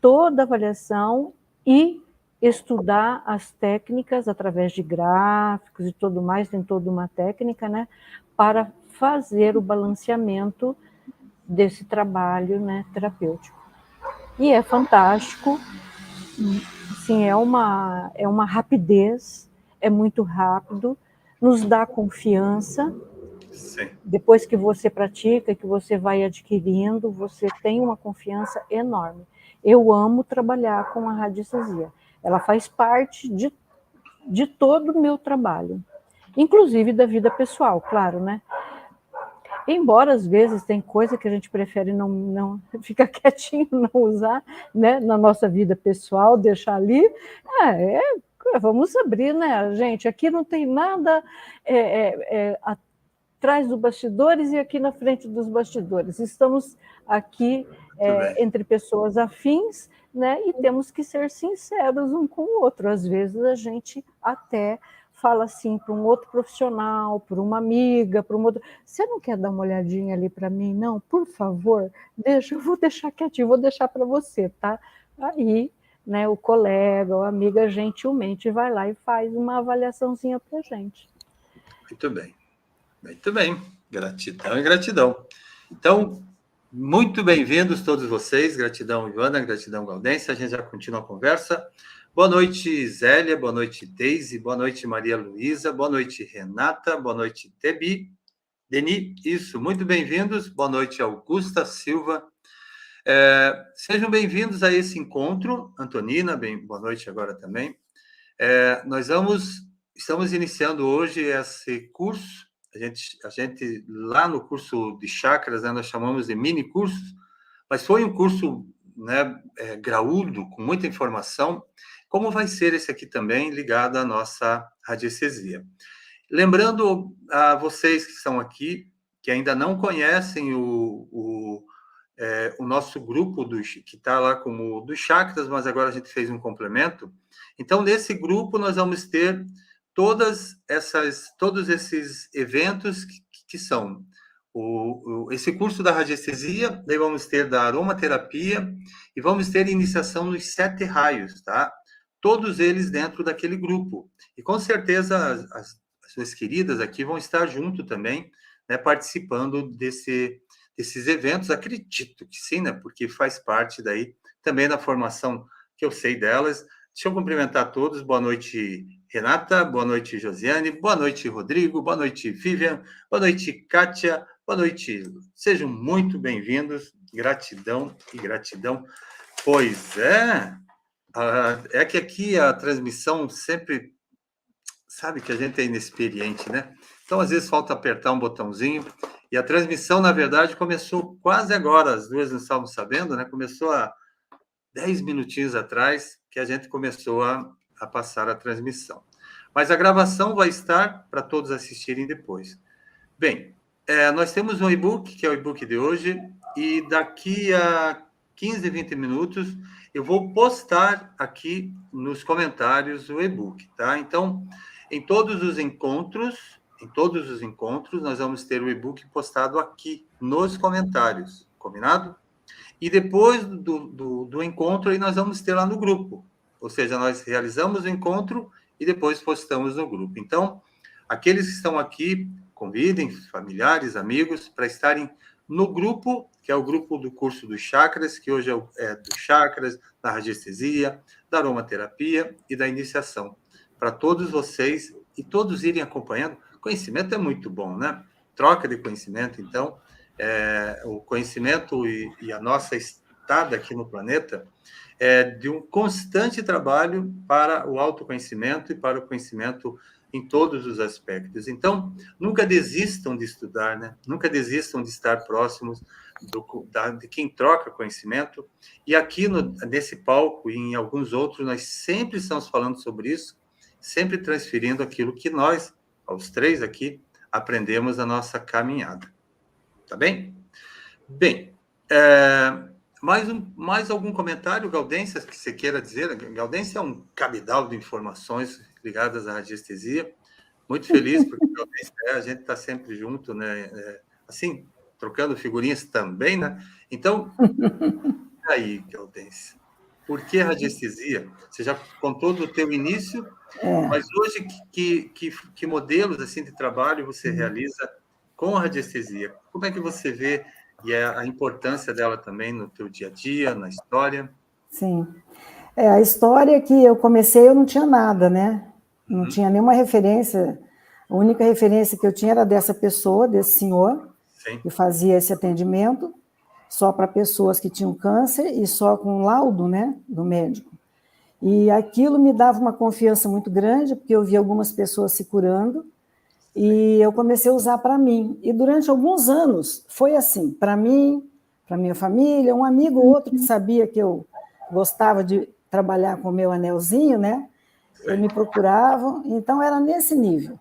toda a avaliação e estudar as técnicas através de gráficos e tudo mais, tem toda uma técnica, né, para fazer o balanceamento desse trabalho, né, terapêutico. E é fantástico, assim, é uma rapidez, é muito rápido, nos dá confiança. Sim. Depois que você pratica, que você vai adquirindo, você tem uma confiança enorme. Eu amo trabalhar com a radiestesia. Ela faz parte de todo o meu trabalho, inclusive da vida pessoal, claro, né? Embora às vezes tem coisa que a gente prefere não ficar quietinho, não usar, né, na nossa vida pessoal, deixar ali, vamos abrir, né, gente? Aqui não tem nada atrás dos bastidores e aqui na frente dos bastidores. Estamos aqui entre pessoas afins, né, e temos que ser sinceros um com o outro. Às vezes a gente até fala assim para um outro profissional, para uma amiga, para um outro. Você não quer dar uma olhadinha ali para mim, não? Por favor, deixa, eu vou deixar quietinho, vou deixar para você, tá? Aí, né, o colega ou a amiga gentilmente vai lá e faz uma avaliaçãozinha para a gente. Muito bem. Muito bem. Gratidão e gratidão. Então, muito bem-vindos todos vocês. Gratidão, Ivana, gratidão, Gaudência. A gente já continua a conversa. Boa noite, Zélia. Boa noite, Deise. Boa noite, Maria Luísa. Boa noite, Renata. Boa noite, Tebi. Deni, isso, muito bem-vindos. Boa noite, Augusta Silva. Sejam bem-vindos a esse encontro. Antonina, boa noite agora também. Estamos iniciando hoje esse curso. A gente lá no curso de chakras, né, nós chamamos de mini cursos, mas foi um curso, né, graúdo, com muita informação, como vai ser esse aqui também, ligado à nossa radiestesia. Lembrando a vocês que estão aqui, que ainda não conhecem o nosso grupo que está lá como dos chakras, mas agora a gente fez um complemento. Então, nesse grupo, nós vamos ter todos esses eventos que são esse curso da radiestesia, daí vamos ter da aromaterapia e vamos ter iniciação nos 7 raios, tá? Todos eles dentro daquele grupo. E com certeza as suas queridas aqui vão estar junto também, né, participando desses eventos. Acredito que sim, né? Porque faz parte daí também da formação que eu sei delas. Deixa eu cumprimentar todos. Boa noite, Renata. Boa noite, Josiane. Boa noite, Rodrigo. Boa noite, Vivian. Boa noite, Kátia. Boa noite. Sejam muito bem-vindos. Gratidão e gratidão. Pois é. É que aqui a transmissão sempre... Sabe que a gente é inexperiente, né? Então, às vezes, falta apertar um botãozinho. E a transmissão, na verdade, começou quase agora. As duas não estavam sabendo, né? Começou há 10 minutinhos atrás que a gente começou a passar a transmissão. Mas a gravação vai estar para todos assistirem depois. Bem, nós temos um e-book, que é o e-book de hoje, e daqui a 15, 20 minutos eu vou postar aqui nos comentários o e-book, tá? Então, em todos os encontros, nós vamos ter o e-book postado aqui nos comentários, combinado? E depois do encontro, aí nós vamos ter lá no grupo. Ou seja, nós realizamos o encontro e depois postamos no grupo. Então, aqueles que estão aqui, convidem familiares, amigos, para estarem no grupo, que é o grupo do curso dos chakras, que hoje é dos chakras, da radiestesia, da aromaterapia e da iniciação. Para todos vocês e todos irem acompanhando. Conhecimento é muito bom, né? Troca de conhecimento, então, o conhecimento e a nossa estada aqui no planeta é de um constante trabalho para o autoconhecimento e para o conhecimento em todos os aspectos. Então, nunca desistam de estudar, né? Nunca desistam de estar próximos de quem troca conhecimento. E aqui nesse palco e em alguns outros, nós sempre estamos falando sobre isso, sempre transferindo aquilo que nós, os 3 aqui, aprendemos na nossa caminhada. Tá bem? Bem, mais algum comentário, Gaudência, que você queira dizer? Gaudência é um cabedal de informações ligadas à radiestesia. Muito feliz, porque a gente está sempre junto, né? Assim, trocando figurinhas também, né? Então, aí, Gaudêncio, por que radiestesia? Você já contou do teu início, mas hoje que modelos assim de trabalho você realiza com a radiestesia? Como é que você vê a importância dela também no teu dia a dia, na história? Sim. A história que eu comecei, eu não tinha nada, né? Não tinha nenhuma referência. A única referência que eu tinha era dessa pessoa, desse senhor, Sim. que fazia esse atendimento só para pessoas que tinham câncer e só com laudo, né, do médico. E aquilo me dava uma confiança muito grande, porque eu via algumas pessoas se curando, e eu comecei a usar para mim. E durante alguns anos foi assim, para mim, para minha família, um amigo ou outro que sabia que eu gostava de trabalhar com o meu anelzinho, né? Ele me procurava, então era nesse nível.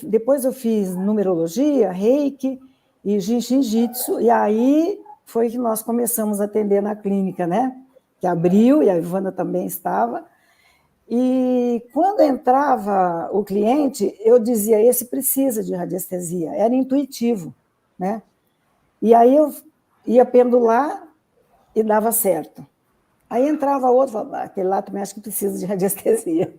Depois eu fiz numerologia, reiki e jiu-jitsu, e aí foi que nós começamos a atender na clínica, né? Que abriu, e a Ivana também estava. E quando entrava o cliente, eu dizia, esse precisa de radiestesia. Era intuitivo, né? E aí eu ia pendular e dava certo. Aí entrava outro, falava, aquele lá também acho que precisa de radiestesia.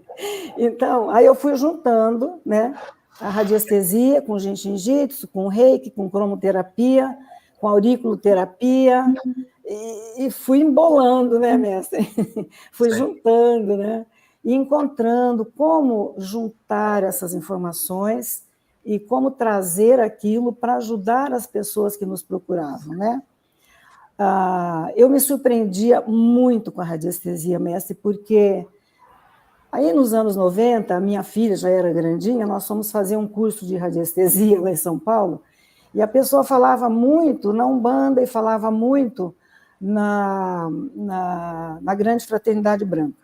Então, aí eu fui juntando, né, a radiestesia com jiu-jitsu, com reiki, com cromoterapia, com auriculoterapia, e fui embolando, né, mestre? Fui juntando, né? E encontrando como juntar essas informações e como trazer aquilo para ajudar as pessoas que nos procuravam, né? Eu me surpreendia muito com a radiestesia, mestre, porque aí nos anos 90, a minha filha já era grandinha, nós fomos fazer um curso de radiestesia lá em São Paulo, e a pessoa falava muito na Umbanda e falava muito na Grande Fraternidade Branca.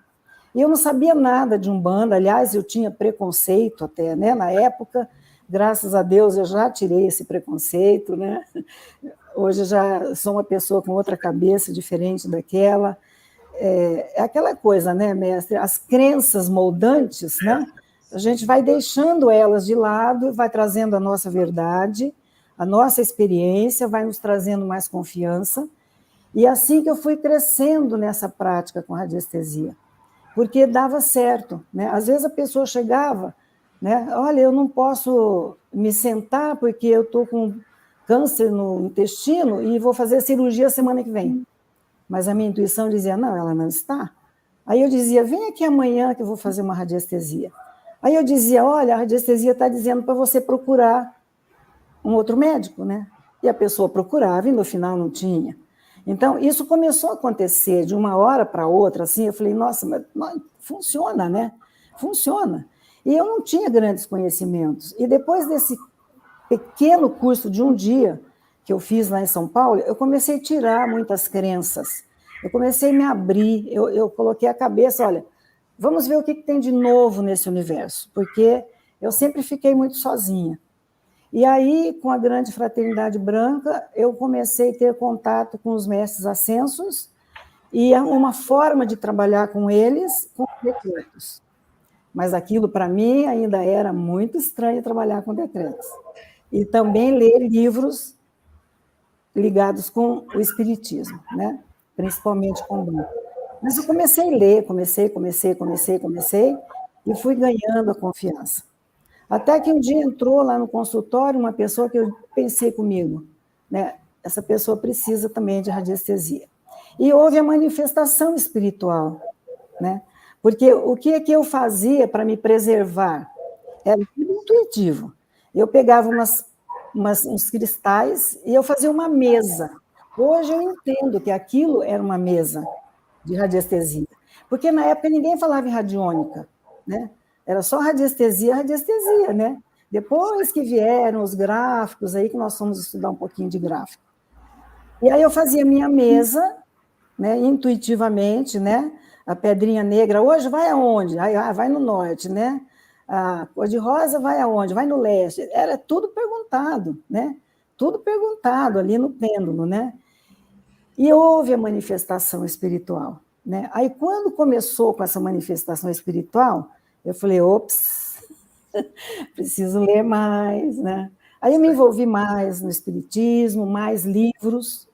E eu não sabia nada de Umbanda, aliás, eu tinha preconceito até, né? Na época, graças a Deus, eu já tirei esse preconceito, né? Hoje eu já sou uma pessoa com outra cabeça, diferente daquela. É aquela coisa, né, mestre? As crenças moldantes, né? A gente vai deixando elas de lado, vai trazendo a nossa verdade, a nossa experiência, vai nos trazendo mais confiança. E assim que eu fui crescendo nessa prática com radiestesia, porque dava certo, né? Às vezes a pessoa chegava, né? Olha, eu não posso me sentar porque eu estou com câncer no intestino e vou fazer cirurgia semana que vem. Mas a minha intuição dizia, não, ela não está. Aí eu dizia, vem aqui amanhã que eu vou fazer uma radiestesia. Aí eu dizia, olha, a radiestesia está dizendo para você procurar um outro médico, né? E a pessoa procurava e no final não tinha. Então, isso começou a acontecer de uma hora para outra, assim, eu falei, nossa, mas funciona, né? Funciona. E eu não tinha grandes conhecimentos. E depois desse pequeno curso de um dia que eu fiz lá em São Paulo, eu comecei a tirar muitas crenças. Eu comecei a me abrir, eu coloquei a cabeça, olha, vamos ver o que tem de novo nesse universo, porque eu sempre fiquei muito sozinha. E aí, com a Grande Fraternidade Branca, eu comecei a ter contato com os mestres ascensos e uma forma de trabalhar com eles, com decretos. Mas aquilo, para mim, ainda era muito estranho trabalhar com decretos. E também ler livros ligados com o espiritismo, né? Principalmente com o Branco. Mas eu comecei a ler, comecei, e fui ganhando a confiança. Até que um dia entrou lá no consultório uma pessoa que eu pensei comigo, né? Essa pessoa precisa também de radiestesia. E houve a manifestação espiritual, né? Porque o que é que eu fazia para me preservar? Era tudo intuitivo. Eu pegava uns cristais e eu fazia uma mesa. Hoje eu entendo que aquilo era uma mesa de radiestesia. Porque na época ninguém falava em radiônica, né? Era só radiestesia, né? Depois que vieram os gráficos, aí que nós fomos estudar um pouquinho de gráfico. E aí eu fazia minha mesa, né, intuitivamente, né? A pedrinha negra, hoje vai aonde? Vai no norte, né? A cor de rosa vai aonde? Vai no leste. Era tudo perguntado, né? Tudo perguntado ali no pêndulo, né? E houve a manifestação espiritual, né? Aí, quando começou com essa manifestação espiritual, eu falei, ops, preciso ler mais, né? Aí eu me envolvi mais no espiritismo, mais livros,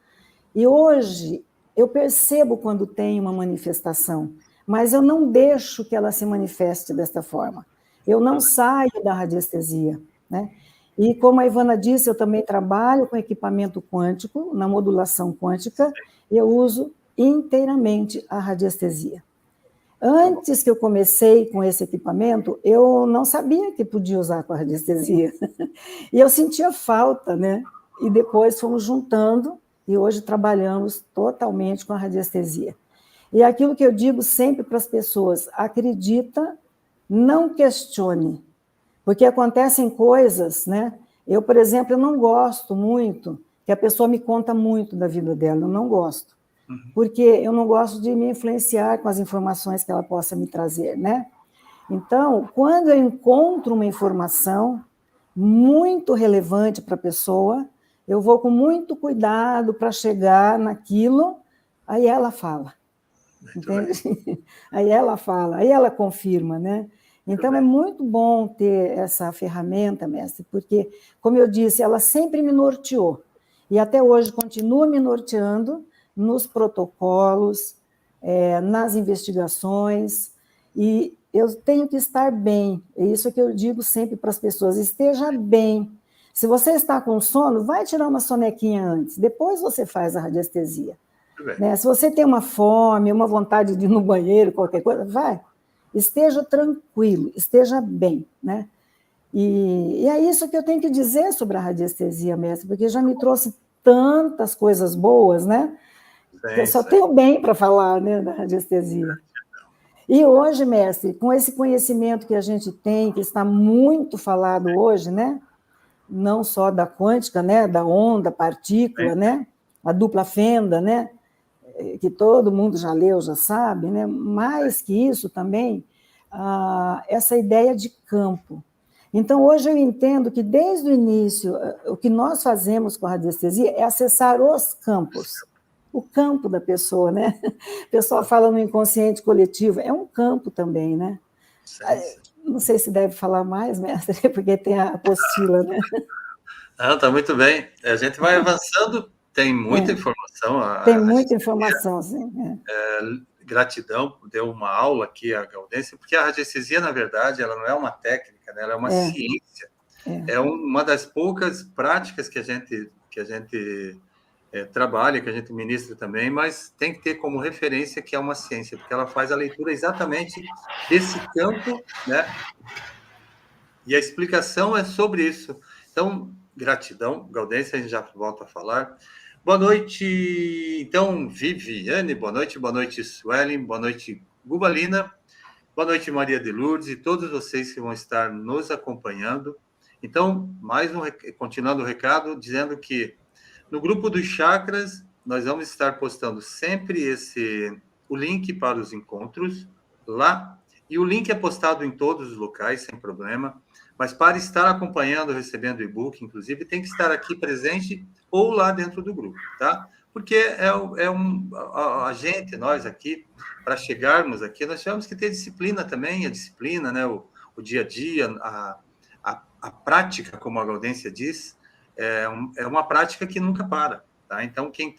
E hoje eu percebo quando tem uma manifestação, mas eu não deixo que ela se manifeste desta forma. Eu não saio da radiestesia, né? E como a Ivana disse, eu também trabalho com equipamento quântico, na modulação quântica, e eu uso inteiramente a radiestesia. Antes que eu comecei com esse equipamento, eu não sabia que podia usar com a radiestesia. E eu sentia falta, né? E depois fomos juntando, e hoje trabalhamos totalmente com a radiestesia. E aquilo que eu digo sempre para as pessoas, acredita, não questione, porque acontecem coisas, né? Eu, por exemplo, eu não gosto muito que a pessoa me conta muito da vida dela, eu não gosto, porque eu não gosto de me influenciar com as informações que ela possa me trazer, né? Então, quando eu encontro uma informação muito relevante para a pessoa, eu vou com muito cuidado para chegar naquilo, aí ela fala. Entende? Aí ela fala, aí ela confirma, né? Então é muito bom ter essa ferramenta, mestre, porque, como eu disse, ela sempre me norteou. E até hoje continua me norteando nos protocolos, nas investigações, e eu tenho que estar bem. É isso que eu digo sempre para as pessoas, esteja bem. Se você está com sono, vai tirar uma sonequinha antes, depois você faz a radiestesia. Né? Se você tem uma fome, uma vontade de ir no banheiro, qualquer coisa, vai. Esteja tranquilo, esteja bem. Né? E é isso que eu tenho que dizer sobre a radiestesia, mestre, porque já me trouxe tantas coisas boas, né? Que eu só tenho bem para falar, né, da radiestesia. E hoje, mestre, com esse conhecimento que a gente tem, que está muito falado hoje, né? Não só da quântica, né? Da onda, partícula, né? A dupla fenda, né? Que todo mundo já leu, já sabe, né? Mais que isso também, essa ideia de campo. Então, hoje eu entendo que, desde o início, o que nós fazemos com a radiestesia é acessar os campos, o campo da pessoa, né? O pessoal fala no inconsciente coletivo, é um campo também, né? Não sei se deve falar mais, mestre, porque tem a apostila, né? Não, tá muito bem. A gente vai avançando, tem muita informação. Tem muita informação, sim. Gratidão, deu uma aula aqui a Gaudêncio, porque a radiestesia, na verdade, ela não é uma técnica, né? Ela é uma ciência. É uma das poucas práticas que a gente trabalha, que a gente ministra também, mas tem que ter como referência que é uma ciência, porque ela faz a leitura exatamente desse campo, né? E a explicação é sobre isso. Então, gratidão, Gaudêncio, a gente já volta a falar. Boa noite, então, Viviane, boa noite, Suelen, boa noite, Gubalina, boa noite, Maria de Lourdes, e todos vocês que vão estar nos acompanhando. Então, continuando o recado, dizendo que no grupo dos chakras, nós vamos estar postando sempre o link para os encontros lá, e o link é postado em todos os locais, sem problema, mas para estar acompanhando, recebendo o e-book, inclusive, tem que estar aqui presente ou lá dentro do grupo, tá? Porque a gente, nós aqui, para chegarmos aqui, nós tivemos que ter disciplina também, a disciplina, né? O dia a dia, a prática, como a Gaudência diz, é uma prática que nunca para, tá? Então, quem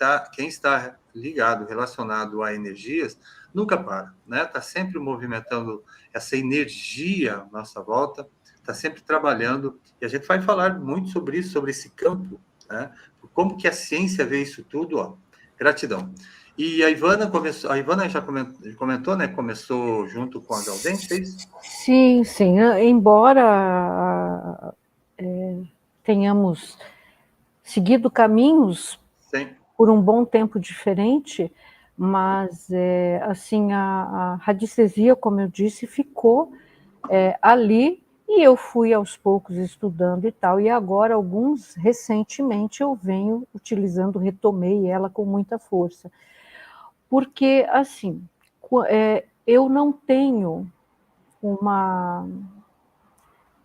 está ligado, relacionado a energias, nunca para, né? Está sempre movimentando essa energia à nossa volta, está sempre trabalhando, e a gente vai falar muito sobre isso, sobre esse campo, né? Como que a ciência vê isso tudo, ó. Gratidão. E a Ivana já comentou, né? Começou junto com a Gaudência, é isso? Sim, sim. Embora tenhamos seguido caminhos por um bom tempo diferente, mas assim a radiestesia, como eu disse, ficou ali, e eu fui aos poucos estudando e tal, e agora recentemente eu venho utilizando, retomei ela com muita força, porque assim eu não tenho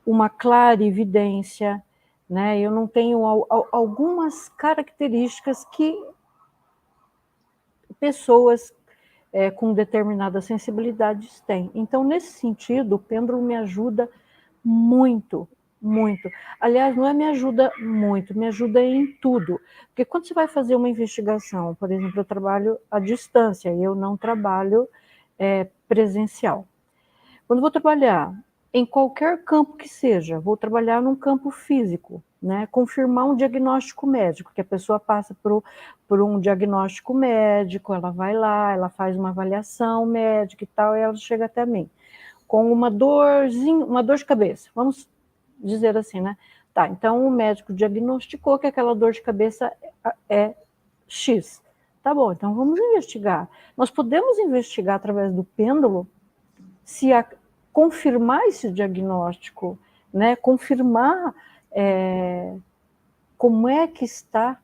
uma clara evidência, né? Eu não tenho algumas características que pessoas com determinadas sensibilidades têm. Então, nesse sentido, o pêndulo me ajuda muito, muito. Aliás, não é me ajuda muito, me ajuda em tudo. Porque quando você vai fazer uma investigação, por exemplo, eu trabalho à distância, eu não trabalho presencial. Quando vou trabalhar em qualquer campo que seja, vou trabalhar num campo físico, né? Confirmar um diagnóstico médico, que a pessoa passa por um diagnóstico médico, ela vai lá, ela faz uma avaliação médica e tal, e ela chega até mim com uma dor de cabeça, vamos dizer assim, né? Tá, então o médico diagnosticou que aquela dor de cabeça é X. Tá bom, então vamos investigar. Nós podemos investigar através do pêndulo se confirmar esse diagnóstico, né? Confirmar como é que está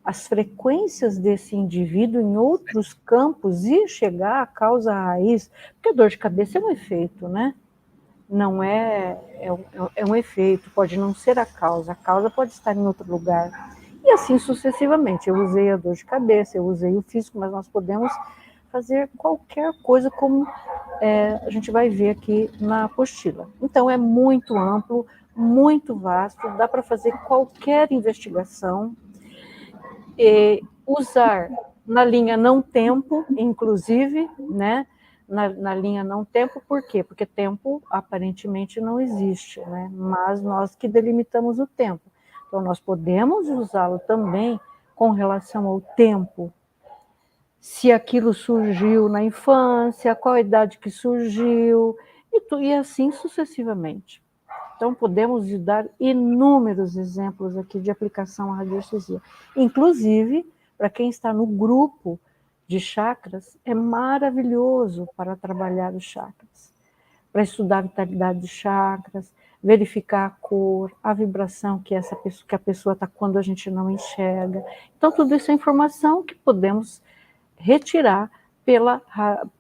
as frequências desse indivíduo em outros campos e chegar à causa raiz, porque a dor de cabeça é um efeito, né? Não é um efeito, pode não ser a causa pode estar em outro lugar. E assim sucessivamente. Eu usei a dor de cabeça, eu usei o físico, mas nós podemos fazer qualquer coisa, como a gente vai ver aqui na apostila. Então, é muito amplo, muito vasto, dá para fazer qualquer investigação, e usar na linha não tempo, inclusive, né? Na linha não tempo, por quê? Porque tempo aparentemente não existe, né? Mas nós que delimitamos o tempo. Então, nós podemos usá-lo também com relação ao tempo. Se aquilo surgiu na infância, qual a idade que surgiu, e assim sucessivamente. Então, podemos dar inúmeros exemplos aqui de aplicação à radiestesia. Inclusive, para quem está no grupo de chakras, é maravilhoso para trabalhar os chakras, para estudar a vitalidade dos chakras, verificar a cor, a vibração que a pessoa está quando a gente não enxerga. Então, tudo isso é informação que podemos retirar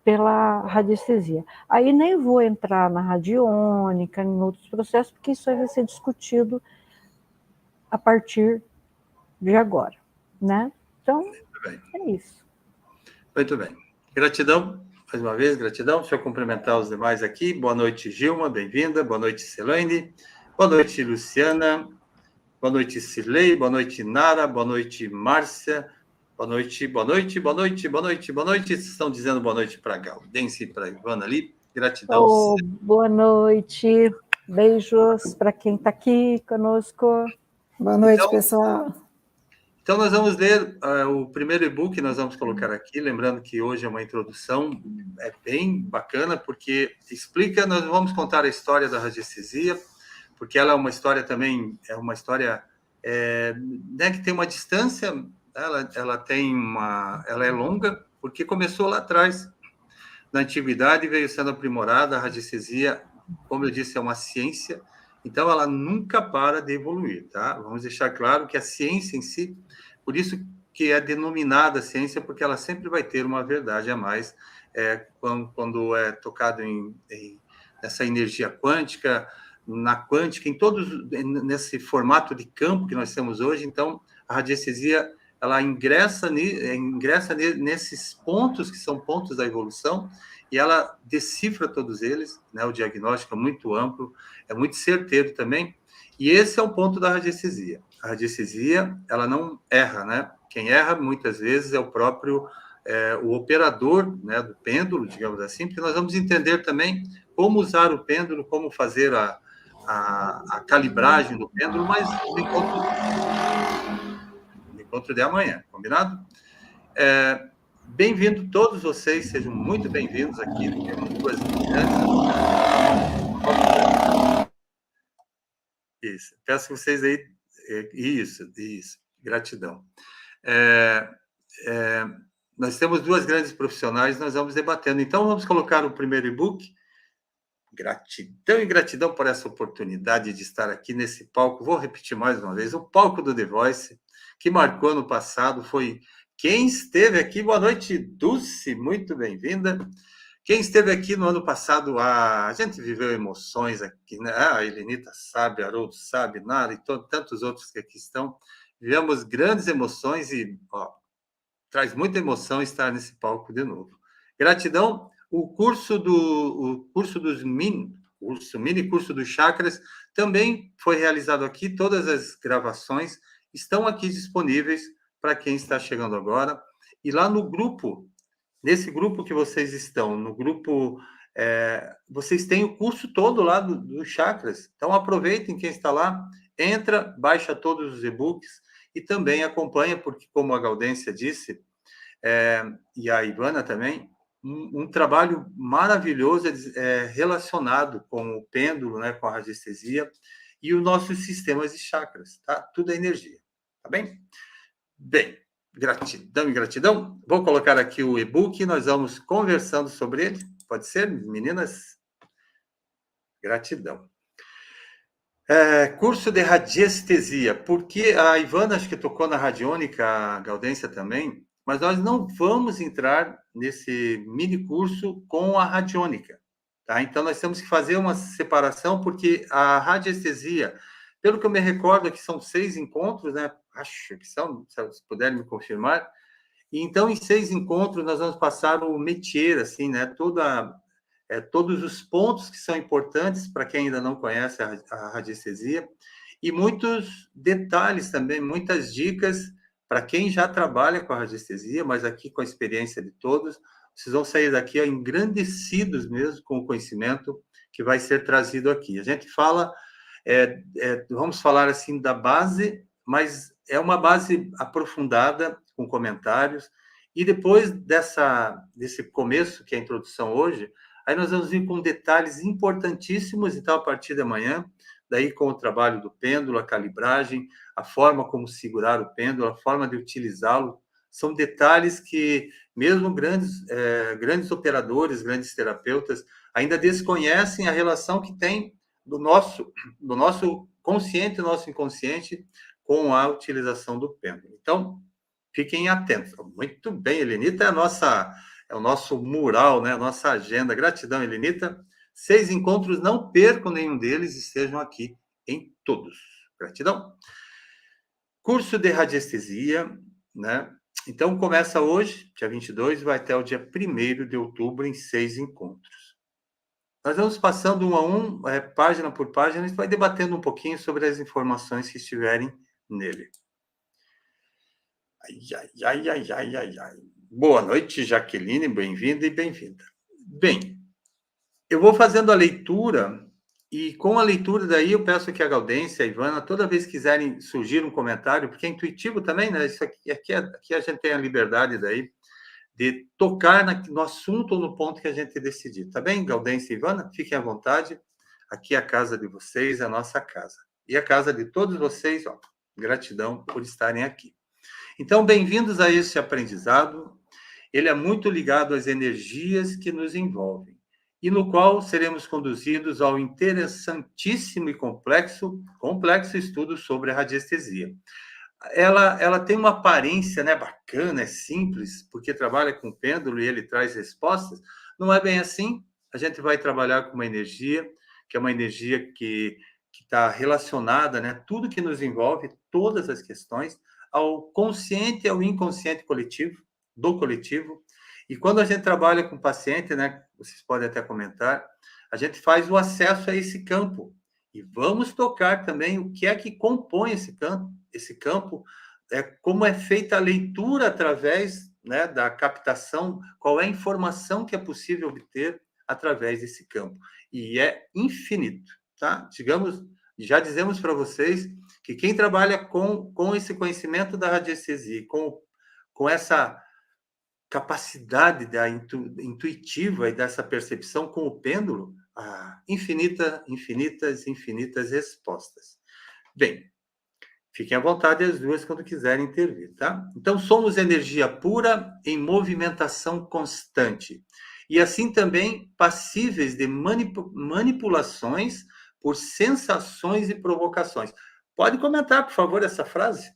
pela radiestesia. Aí nem vou entrar na radiônica, em outros processos, porque isso aí vai ser discutido a partir de agora, né? Então, é isso. Muito bem. Gratidão, mais uma vez, gratidão. Deixa eu cumprimentar os demais aqui. Boa noite, Gilma, bem-vinda. Boa noite, Celaine. Boa noite, Luciana. Boa noite, Cirlei. Boa noite, Nara. Boa noite, Márcia. Boa noite, boa noite, boa noite, boa noite, boa noite. Vocês estão dizendo boa noite para a Galdense e para a Ivana ali. Gratidão. Boa noite. Beijos para quem está aqui conosco. Boa noite, pessoal. Então, nós vamos ler o primeiro e-book que nós vamos colocar aqui, lembrando que hoje é uma introdução, é bem bacana, porque explica, nós vamos contar a história da radiestesia, porque ela é uma história também, né, que tem uma distância, ela é longa, porque começou lá atrás, na antiguidade, e veio sendo aprimorada. A radiestesia, como eu disse, é uma ciência, então ela nunca para de evoluir, tá? Vamos deixar claro que a ciência em si, por isso que é denominada ciência, porque ela sempre vai ter uma verdade a mais, quando é tocado nessa energia quântica, na quântica, nesse formato de campo que nós temos hoje. Então, a radiestesia, ela ingressa nesses pontos que são pontos da evolução, e ela decifra todos eles, né? O diagnóstico é muito amplo, é muito certeiro também, e esse é o ponto da radiestesia. A radiestesia, ela não erra, né? Quem erra, muitas vezes, é o próprio o operador, né, do pêndulo, digamos assim, porque nós vamos entender também como usar o pêndulo, como fazer a calibragem do pêndulo, mas no encontro de amanhã, combinado? Bem-vindo todos vocês, sejam muito bem-vindos aqui. Temos duas isso. Peço que vocês aí. Isso. Gratidão. Nós temos duas grandes profissionais, nós vamos debatendo. Então, vamos colocar o primeiro e-book. Gratidão e gratidão por essa oportunidade de estar aqui nesse palco. Vou repetir mais uma vez: o palco do The Voice, que marcou ano passado, foi quem esteve aqui. Boa noite, Dulce, muito bem-vinda. Quem esteve aqui no ano passado, a gente viveu emoções aqui, né? A Helenita sabe, a Haroldo sabe, Nara e tantos outros que aqui estão. Vivemos grandes emoções e traz muita emoção estar nesse palco de novo. Gratidão. O curso dos curso, mini curso dos chakras, também foi realizado aqui. Todas as gravações estão aqui disponíveis para quem está chegando agora. E lá no grupo, nesse grupo que vocês estão, no grupo, vocês têm o curso todo lá dos chakras. Então, aproveitem quem está lá, entra, baixa todos os e-books e também acompanha, porque, como a Gaudência disse, e a Ivana também, um trabalho maravilhoso relacionado com o pêndulo, né, com a radiestesia e os nossos sistemas de chakras, tá? Tudo é energia, tá bem? Bem, gratidão e gratidão. Vou colocar aqui o e-book e nós vamos conversando sobre ele. Pode ser, meninas? Gratidão. Curso de radiestesia. Porque a Ivana, acho que tocou na radiônica, a Gaudência também, mas nós não vamos entrar nesse mini curso com a radiônica, tá? Então, nós temos que fazer uma separação, porque a radiestesia, pelo que eu me recordo, aqui são 6 encontros, né? Acho que são, se puderem me confirmar. E, então, em 6 encontros, nós vamos passar o métier, assim, né? Todos os pontos que são importantes para quem ainda não conhece a radiestesia, e muitos detalhes também, muitas dicas para quem já trabalha com a radiestesia, mas aqui com a experiência de todos, vocês vão sair daqui engrandecidos mesmo com o conhecimento que vai ser trazido aqui. A gente fala, vamos falar assim da base, mas é uma base aprofundada, com comentários, e depois desse começo, que é a introdução hoje, aí nós vamos vir com detalhes importantíssimos, então, a partir de amanhã, daí com o trabalho do pêndulo, a calibragem, a forma como segurar o pêndulo, a forma de utilizá-lo, são detalhes que mesmo grandes operadores, grandes terapeutas, ainda desconhecem a relação que tem do nosso consciente e nosso inconsciente com a utilização do pêndulo. Então, fiquem atentos. Muito bem, Helenita, é o nosso mural, né? A nossa agenda. Gratidão, Helenita. 6 encontros, não percam nenhum deles, estejam aqui em todos. Gratidão. Curso de radiestesia, né? Então, começa hoje, dia 22, vai até o dia 1º de outubro, em 6 encontros. Nós vamos passando um a um, página por página, a gente vai debatendo um pouquinho sobre as informações que estiverem nele. Ai. Boa noite, Jaqueline, bem-vinda e bem-vinda. Bem, eu vou fazendo a leitura, e com a leitura daí eu peço que a Gaudência, a Ivana, toda vez que quiserem surgir um comentário, porque é intuitivo também, né? Isso aqui a gente tem a liberdade daí de tocar no assunto ou no ponto que a gente decidir, tá bem, Gaudência e Ivana? Fiquem à vontade, aqui é a casa de vocês, é a nossa casa. E a casa de todos vocês, ó, gratidão por estarem aqui. Então, bem-vindos a este aprendizado. Ele é muito ligado às energias que nos envolvem, e no qual seremos conduzidos ao interessantíssimo e complexo estudo sobre a radiestesia. Ela tem uma aparência, né, bacana, é simples, porque trabalha com pêndulo e ele traz respostas. Não é bem assim. A gente vai trabalhar com uma energia, que é uma energia que está relacionada, né, tudo que nos envolve, todas as questões, ao consciente e ao inconsciente coletivo, do coletivo. E quando a gente trabalha com o paciente, né, vocês podem até comentar, a gente faz o acesso a esse campo. E vamos tocar também o que é que compõe esse campo, como é feita a leitura através, né, da captação, qual é a informação que é possível obter através desse campo. E é infinito, tá? Já dizemos para vocês que quem trabalha com esse conhecimento da radiestesia, com essa capacidade intuitiva e dessa percepção com o pêndulo, infinitas respostas. Bem, fiquem à vontade as duas quando quiserem intervir, tá? Então, somos energia pura em movimentação constante. E assim também passíveis de manipulações por sensações e provocações. Pode comentar, por favor, essa frase?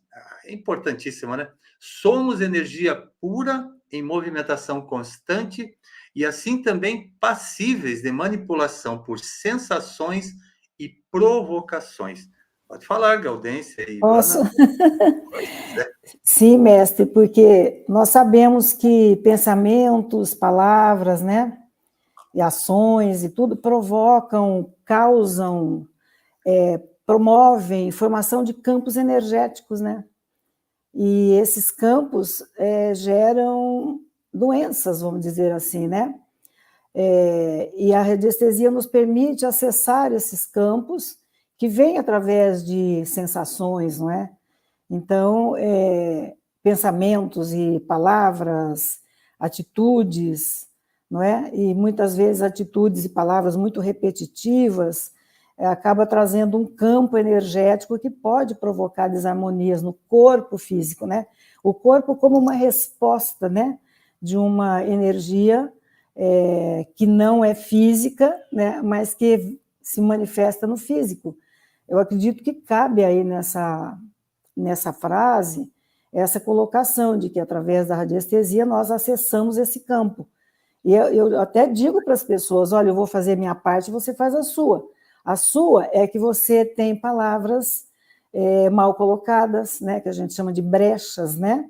É importantíssima, né? Somos energia pura em movimentação constante e assim também passíveis de manipulação por sensações e provocações. Pode falar, Gaudência e Posso? Ivana. Sim, mestre, porque nós sabemos que pensamentos, palavras, né? e ações e tudo provocam, causam, promovem formação de campos energéticos, né? E esses campos geram doenças, vamos dizer assim, né? E a radiestesia nos permite acessar esses campos que vêm através de sensações, não é? Então, pensamentos e palavras, atitudes, não é? E muitas vezes atitudes e palavras muito repetitivas acaba trazendo um campo energético que pode provocar desarmonias no corpo físico, né? O corpo como uma resposta, né? De uma energia que não é física, né? Mas que se manifesta no físico. Eu acredito que cabe aí nessa frase essa colocação de que através da radiestesia nós acessamos esse campo. E eu até digo para as pessoas, olha, eu vou fazer minha parte, você faz a sua. A sua é que você tem palavras mal colocadas, né, que a gente chama de brechas, né?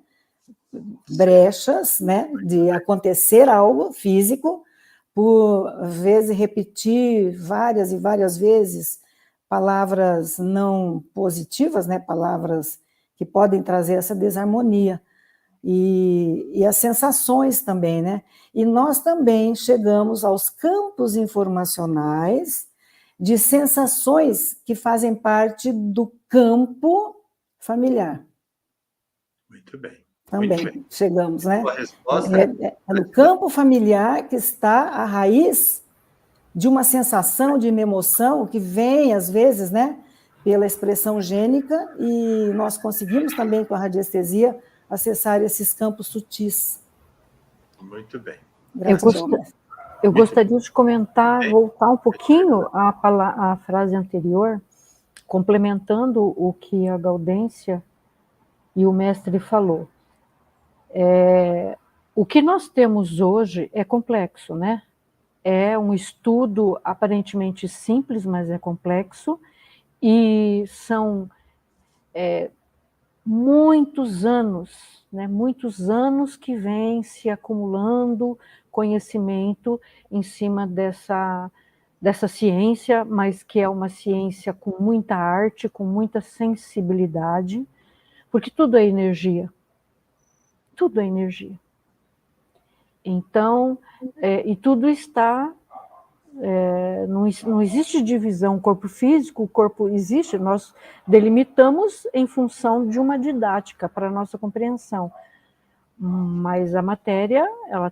Brechas, né, de acontecer algo físico, por vezes repetir várias e várias vezes palavras não positivas, né, palavras que podem trazer essa desarmonia. E as sensações também, né? E nós também chegamos aos campos informacionais de sensações que fazem parte do campo familiar. Muito bem. Também Muito bem. chegamos, né? A resposta É no campo familiar que está a raiz de uma sensação, de uma emoção que vem, às vezes, né, pela expressão gênica, e nós conseguimos também, com a radiestesia, acessar esses campos sutis. Muito bem. Eu gostaria de comentar, voltar um pouquinho à frase anterior, complementando o que a Gaudência e o mestre falou. O que nós temos hoje é complexo, né? É um estudo aparentemente simples, mas é complexo, e são muitos anos, né? Muitos anos que vêm se acumulando conhecimento em cima dessa ciência, mas que é uma ciência com muita arte, com muita sensibilidade, porque tudo é energia. Tudo é energia. Então, e tudo está... não existe divisão corpo físico, o corpo existe, nós delimitamos em função de uma didática para a nossa compreensão. Mas a matéria, ela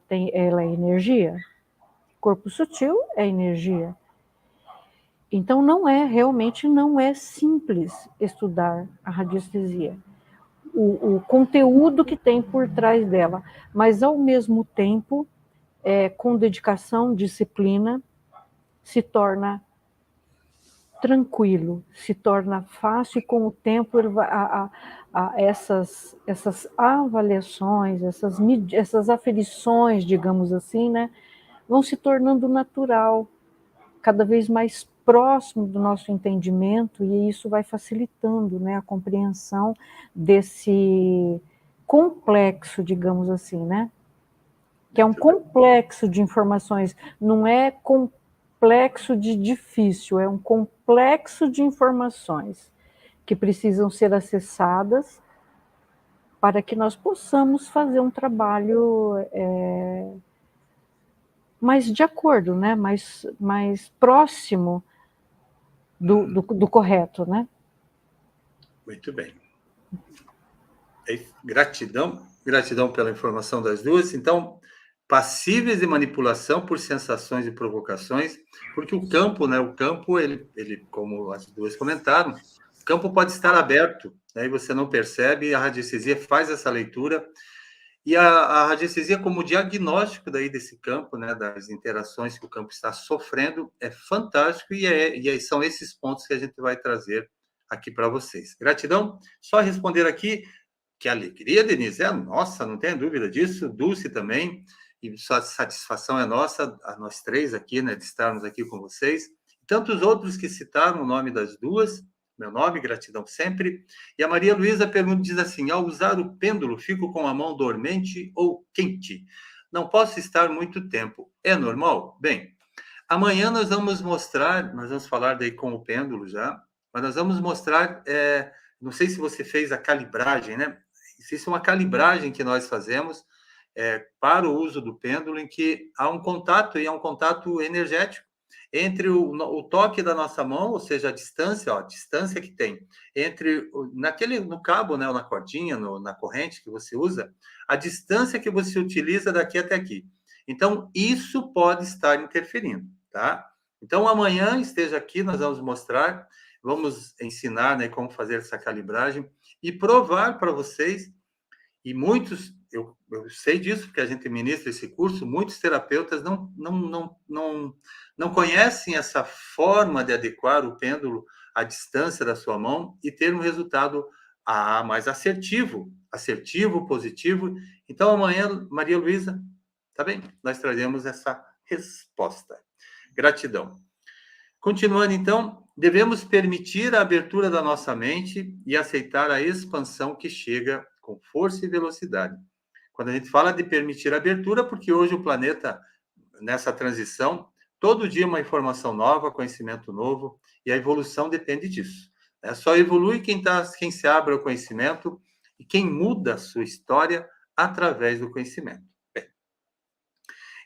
é energia. Corpo sutil é energia. Então, realmente não é simples estudar a radiestesia. O conteúdo que tem por trás dela, mas ao mesmo tempo, com dedicação, disciplina, se torna tranquilo, se torna fácil, e com o tempo essas avaliações, essas aferições, digamos assim, né, vão se tornando natural, cada vez mais próximo do nosso entendimento, e isso vai facilitando, né, a compreensão desse complexo, digamos assim, né? Que é um complexo de informações, não é complexo de difícil, é um complexo de informações que precisam ser acessadas para que nós possamos fazer um trabalho mais de acordo, né? mais próximo do correto, né? Muito bem. Gratidão pela informação das duas. Então, passíveis de manipulação por sensações e provocações, porque o campo, né? O campo, ele como as duas comentaram, o campo pode estar aberto, né? E você não percebe, e a radiestesia faz essa leitura. E a radiestesia, como diagnóstico daí desse campo, né, das interações que o campo está sofrendo, é fantástico, e são esses pontos que a gente vai trazer aqui para vocês. Gratidão. Só responder aqui, que alegria, Denise, nossa, não tem dúvida disso, Dulce também, e sua satisfação é nossa, a nós três aqui, né, de estarmos aqui com vocês. Tantos outros que citaram o nome das duas, meu nome, gratidão sempre. E a Maria Luísa diz assim, ao usar o pêndulo, fico com a mão dormente ou quente? Não posso estar muito tempo. É normal? Bem, Amanhã nós vamos mostrar, nós vamos falar daí com o pêndulo já, mas nós vamos mostrar, não sei se você fez a calibragem, né? Existe uma calibragem que nós fazemos para o uso do pêndulo, em que há um contato, e é um contato energético, entre o toque da nossa mão, ou seja, a distância que tem entre no cabo, né, ou na cordinha, na corrente que você usa, a distância que você utiliza daqui até aqui. Então, isso pode estar interferindo, tá? Então, amanhã esteja aqui, nós vamos mostrar, vamos ensinar, né, como fazer essa calibragem e provar para vocês, e muitos, eu sei disso, porque a gente ministra esse curso, muitos terapeutas não conhecem essa forma de adequar o pêndulo à distância da sua mão e ter um resultado mais assertivo, positivo. Então, amanhã, Maria Luísa, tá bem? Nós traremos essa resposta. Gratidão. Continuando, então, devemos permitir a abertura da nossa mente e aceitar a expansão que chega com força e velocidade. Quando a gente fala de permitir a abertura, porque hoje o planeta, nessa transição, todo dia uma informação nova, conhecimento novo, e a evolução depende disso. Só evolui quem se abre ao conhecimento e quem muda a sua história através do conhecimento. Bem,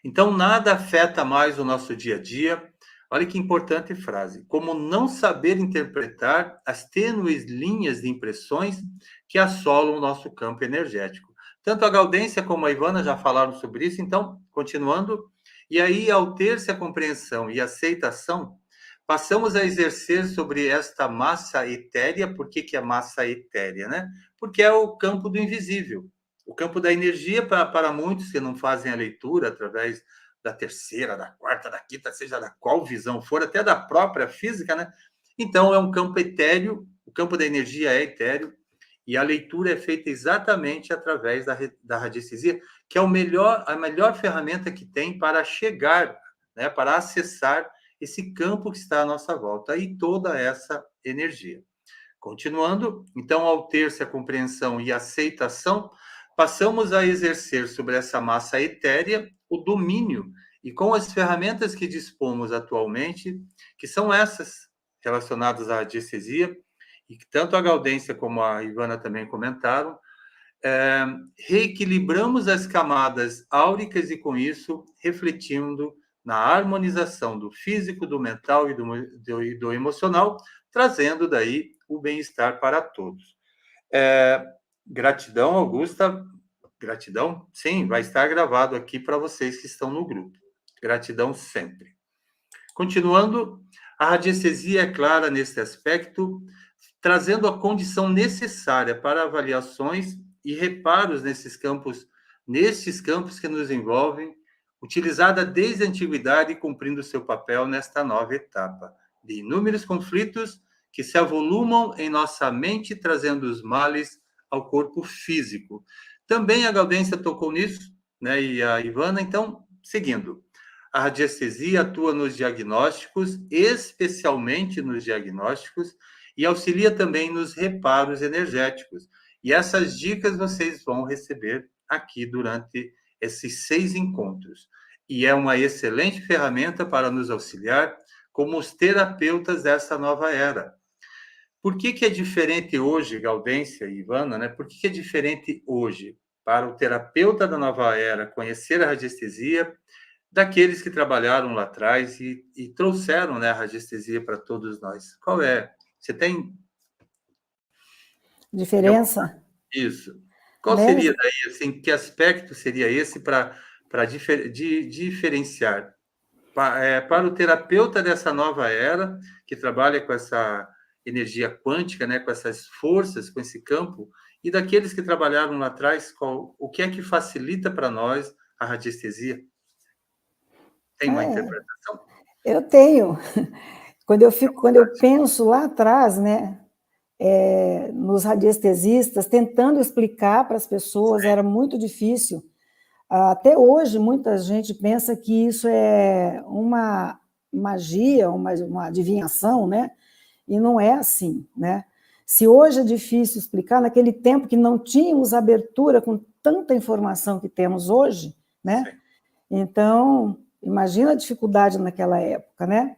então, nada afeta mais o nosso dia a dia. Olha que importante frase. Como não saber interpretar as tênues linhas de impressões que assolam o nosso campo energético. Tanto a Gaudência como a Ivana já falaram sobre isso, então, continuando. E aí, ao ter-se a compreensão e aceitação, passamos a exercer sobre esta massa etérea. Por que é massa etérea, né? Porque é o campo do invisível. O campo da energia, para muitos que não fazem a leitura através da terceira, da quarta, da quinta, seja da qual visão for, até da própria física, né? Então, é um campo etéreo, o campo da energia é etéreo, e a leitura é feita exatamente através da radiestesia, que é a melhor ferramenta que tem para chegar, né, para acessar esse campo que está à nossa volta, e toda essa energia. Continuando, então, ao ter-se a compreensão e aceitação, passamos a exercer sobre essa massa etérea o domínio, e com as ferramentas que dispomos atualmente, que são essas relacionadas à radiestesia, e que tanto a Gaudência como a Ivana também comentaram, reequilibramos as camadas áuricas e, com isso, refletindo na harmonização do físico, do mental e do emocional, trazendo daí o bem-estar para todos. Gratidão, Augusta. Gratidão, sim, vai estar gravado aqui para vocês que estão no grupo. Gratidão sempre. Continuando, a radiestesia é clara nesse aspecto, trazendo a condição necessária para avaliações e reparos nesses campos que nos envolvem, utilizada desde a antiguidade e cumprindo seu papel nesta nova etapa, de inúmeros conflitos que se avolumam em nossa mente, trazendo os males ao corpo físico. Também a Gaudência tocou nisso, né, e a Ivana. Então, seguindo. A radiestesia atua nos diagnósticos, especialmente nos diagnósticos, e auxilia também nos reparos energéticos. E essas dicas vocês vão receber aqui durante esses 6 encontros. E é uma excelente ferramenta para nos auxiliar como os terapeutas dessa nova era. Por que é diferente hoje, Gaudência e Ivana, né? Por que é diferente hoje para o terapeuta da nova era conhecer a radiestesia daqueles que trabalharam lá atrás e trouxeram, né, a radiestesia para todos nós? Qual é? Você tem diferença? Isso. Qual seria daí, assim, que aspecto seria esse para diferenciar para o terapeuta dessa nova era, que trabalha com essa energia quântica, né, com essas forças, com esse campo, e daqueles que trabalharam lá atrás, o que é que facilita para nós a radiestesia? Tem uma interpretação? Eu tenho. Quando eu penso lá atrás, né, nos radiestesistas, tentando explicar para as pessoas, era muito difícil. Até hoje, muita gente pensa que isso é uma magia, uma adivinhação, né? E não é assim, né? Se hoje é difícil explicar, naquele tempo que não tínhamos abertura com tanta informação que temos hoje, né? Sim. Então, Imagina a dificuldade naquela época, né?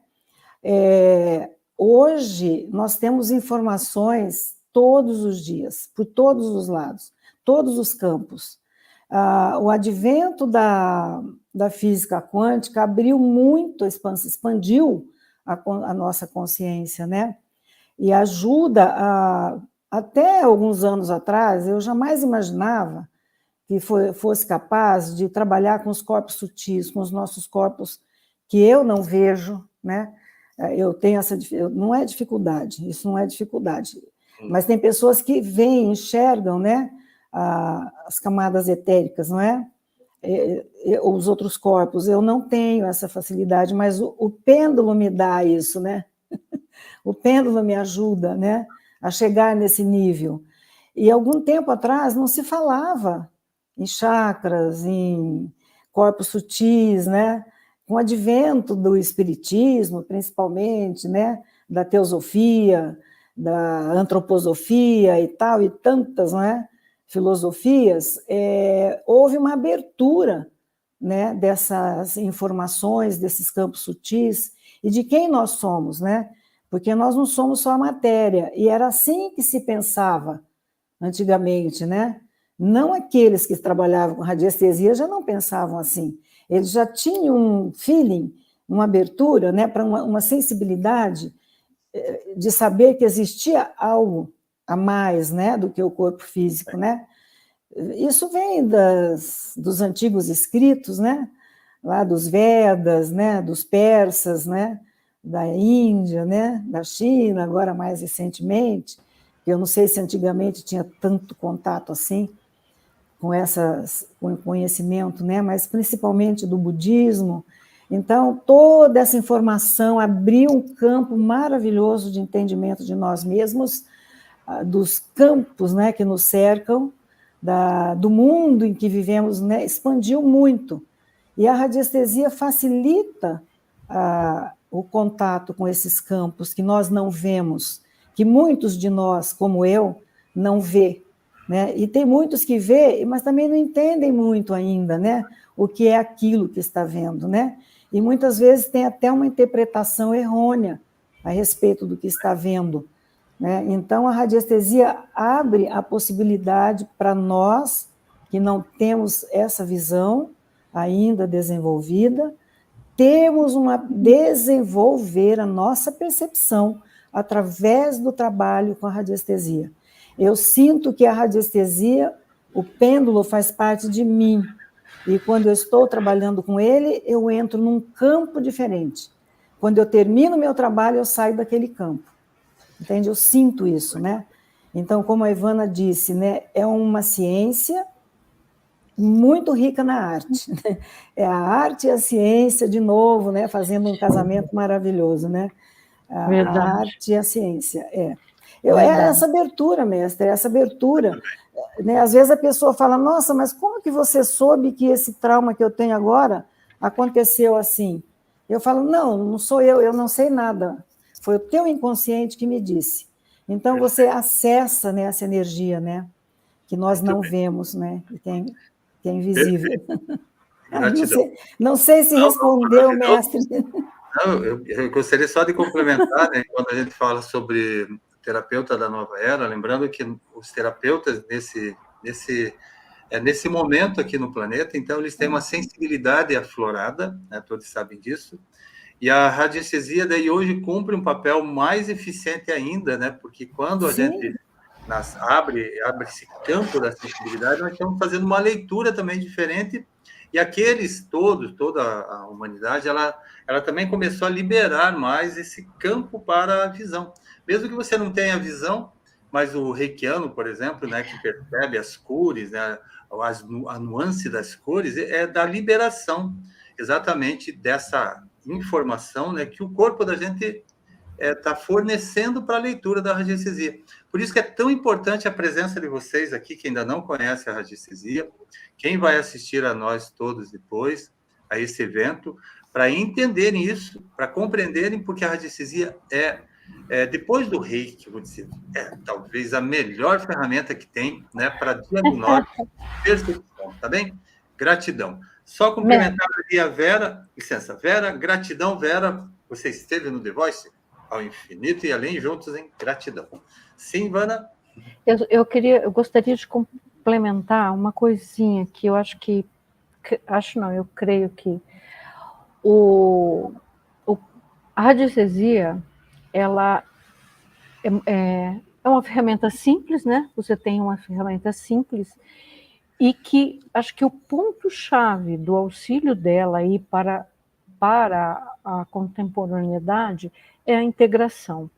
Hoje, nós temos informações todos os dias, por todos os lados, todos os campos. O advento da física quântica abriu muito, expandiu a nossa consciência, né? E ajuda até alguns anos atrás, eu jamais imaginava que fosse capaz de trabalhar com os corpos sutis, com os nossos corpos que eu não vejo, né? Eu tenho não é dificuldade, isso não é dificuldade, mas tem pessoas que veem, enxergam, né? As camadas etéricas, não é? Os outros corpos, eu não tenho essa facilidade, mas o pêndulo me dá isso, né? O pêndulo me ajuda, né, a chegar nesse nível. E algum tempo atrás não se falava em chakras, em corpos sutis, né? Com o advento do espiritismo, principalmente, né, da teosofia, da antroposofia e tal, e tantas, né, filosofias, houve uma abertura, né, dessas informações, desses campos sutis, e de quem nós somos, né? Porque nós não somos só a matéria, e era assim que se pensava antigamente, né? Não aqueles que trabalhavam com radiestesia já não pensavam assim, eles já tinham um feeling, uma abertura, né, para uma sensibilidade de saber que existia algo a mais, né, do que o corpo físico, né? Isso vem dos antigos escritos, né? Lá dos Vedas, né? Dos persas, né? Da Índia, né? Da China, agora mais recentemente. Eu não sei se antigamente tinha tanto contato assim com o conhecimento, né? Mas principalmente do budismo. Então, toda essa informação abriu um campo maravilhoso de entendimento de nós mesmos, dos campos, né, que nos cercam, do mundo em que vivemos, né, expandiu muito. E a radiestesia facilita o contato com esses campos que nós não vemos, que muitos de nós, como eu, não vê, né? E tem muitos que vê, mas também não entendem muito ainda, né, o que é aquilo que está vendo, né? E muitas vezes tem até uma interpretação errônea a respeito do que está vendo, né? Então, a radiestesia abre a possibilidade para nós, que não temos essa visão ainda desenvolvida, desenvolver a nossa percepção através do trabalho com a radiestesia. Eu sinto que a radiestesia, o pêndulo faz parte de mim, e quando eu estou trabalhando com ele, eu entro num campo diferente. Quando eu termino meu trabalho, eu saio daquele campo. Entende? Eu sinto isso, né? Então, como a Ivana disse, né, é uma ciência muito rica na arte. Né? É a arte e a ciência, de novo, né, fazendo um casamento maravilhoso, né? A arte e a ciência, é essa abertura, mestre, essa abertura. Né? Às vezes a pessoa fala, nossa, mas como que você soube que esse trauma que eu tenho agora aconteceu assim? Eu falo, não sou eu não sei nada. Foi o teu inconsciente que me disse. Então, você acessa, né, essa energia, né, que nós não vemos, né, que é invisível. Não sei se respondeu, mestre. Não, eu gostaria só de complementar, né, quando a gente fala sobre terapeuta da nova era, lembrando que os terapeutas nesse momento aqui no planeta, então eles têm uma sensibilidade aflorada, né, todos sabem disso, e a radiestesia daí hoje cumpre um papel mais eficiente ainda, né, porque quando a gente abre esse campo da sensibilidade, nós estamos fazendo uma leitura também diferente, e toda a humanidade, ela também começou a liberar mais esse campo para a visão. Mesmo que você não tenha visão, mas o reikiano, por exemplo, né, que percebe as cores, né, a nuance das cores, é da liberação exatamente dessa informação, né, que o corpo da gente está fornecendo para a leitura da radiestesia. Por isso que é tão importante a presença de vocês aqui, que ainda não conhece a radiestesia, quem vai assistir a nós todos depois, a esse evento, para entenderem isso, para compreenderem, porque a radiestesia depois do reiki, vou dizer, talvez a melhor ferramenta que tem, né, para diagnóstico e percepção, tá bem? Gratidão. Só complementar ali a Vera, licença, Vera, gratidão, Vera, você esteve no The Voice? Ao infinito e além, juntos em gratidão. Sim, Ivana? Eu gostaria de complementar uma coisinha que eu acho que, eu creio que a radiestesia, ela é uma ferramenta simples, né? Você tem uma ferramenta simples e que acho que o ponto-chave do auxílio dela aí para a contemporaneidade é a integração.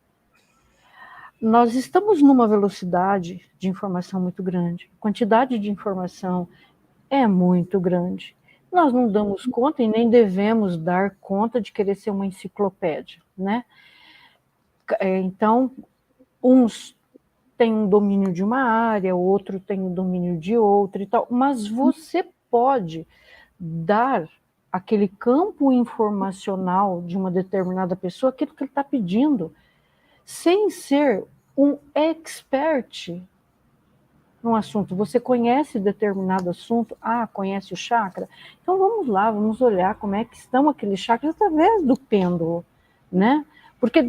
Nós estamos numa velocidade de informação muito grande, a quantidade de informação é muito grande. Nós não damos conta e nem devemos dar conta de querer ser uma enciclopédia, né? Então, uns têm um domínio de uma área, outro tem um domínio de outra e tal, mas você pode dar aquele campo informacional de uma determinada pessoa, aquilo que ele está pedindo, sem ser um expert num assunto. Você conhece determinado assunto? Conhece o chakra? Então vamos lá, vamos olhar como é que estão aqueles chakras através do pêndulo, né? Porque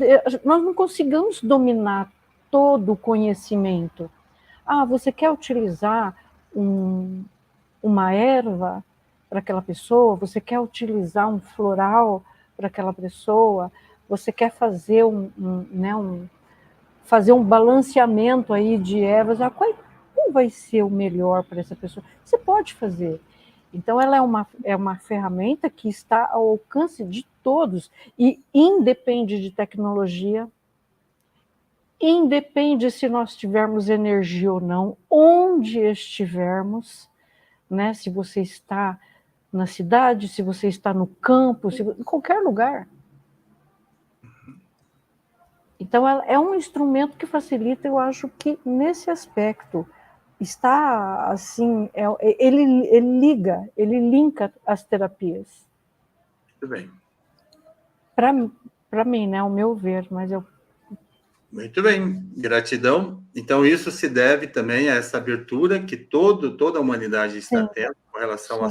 nós não conseguimos dominar todo o conhecimento. Você quer utilizar uma erva para aquela pessoa? Você quer utilizar um floral para aquela pessoa? Você quer fazer fazer um balanceamento aí de ervas? Qual vai ser o melhor para essa pessoa? Você pode fazer. Então, ela é uma ferramenta que está ao alcance de todos e independe de tecnologia, independe se nós tivermos energia ou não, onde estivermos, né? Se você está na cidade, se você está no campo, em qualquer lugar. Então, ela é um instrumento que facilita, eu acho que nesse aspecto está assim, ele linka as terapias. Muito bem. Para mim, né, ao meu ver, mas eu... Muito bem, gratidão. Então, isso se deve também a essa abertura que toda a humanidade está tendo com relação à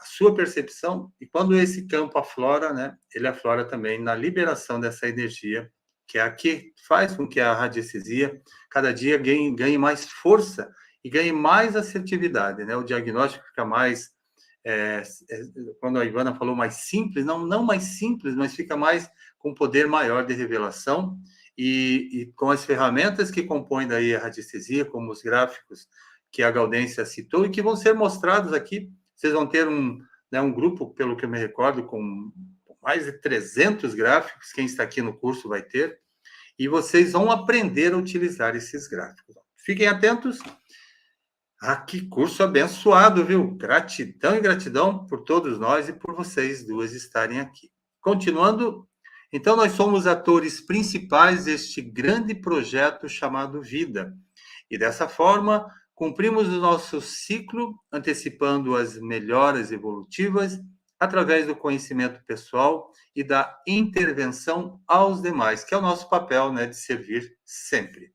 sua percepção, e quando esse campo aflora, né, ele aflora também na liberação dessa energia, que é a que faz com que a radiestesia cada dia ganhe mais força e ganhe mais assertividade, né? O diagnóstico fica mais, quando a Ivana falou mais simples, não mais simples, mas fica mais com poder maior de revelação, e com as ferramentas que compõem daí a radiestesia, como os gráficos que a Gaudência citou e que vão ser mostrados aqui. Vocês vão ter um grupo, pelo que eu me recordo, com mais de 300 gráficos, quem está aqui no curso vai ter, e vocês vão aprender a utilizar esses gráficos. Fiquem atentos. Que curso abençoado, viu? Gratidão e gratidão por todos nós e por vocês duas estarem aqui. Continuando, então nós somos atores principais deste grande projeto chamado Vida. E dessa forma, cumprimos o nosso ciclo, antecipando as melhoras evolutivas através do conhecimento pessoal e da intervenção aos demais, que é o nosso papel, né, de servir sempre.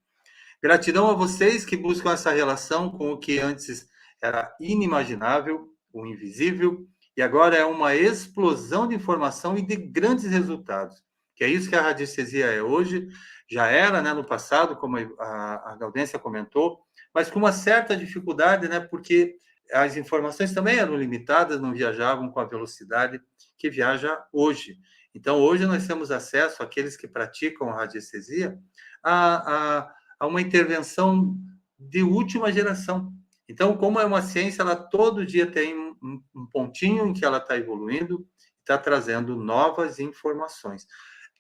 Gratidão a vocês que buscam essa relação com o que antes era inimaginável, o invisível, e agora é uma explosão de informação e de grandes resultados, que é isso que a radiestesia é hoje, já era, né, no passado, como a Gaudência comentou, mas com uma certa dificuldade, né, porque as informações também eram limitadas, não viajavam com a velocidade que viaja hoje. Então, hoje nós temos acesso, àqueles que praticam a radiestesia, a uma intervenção de última geração. Então, como é uma ciência, ela todo dia tem um pontinho em que ela está evoluindo, está trazendo novas informações.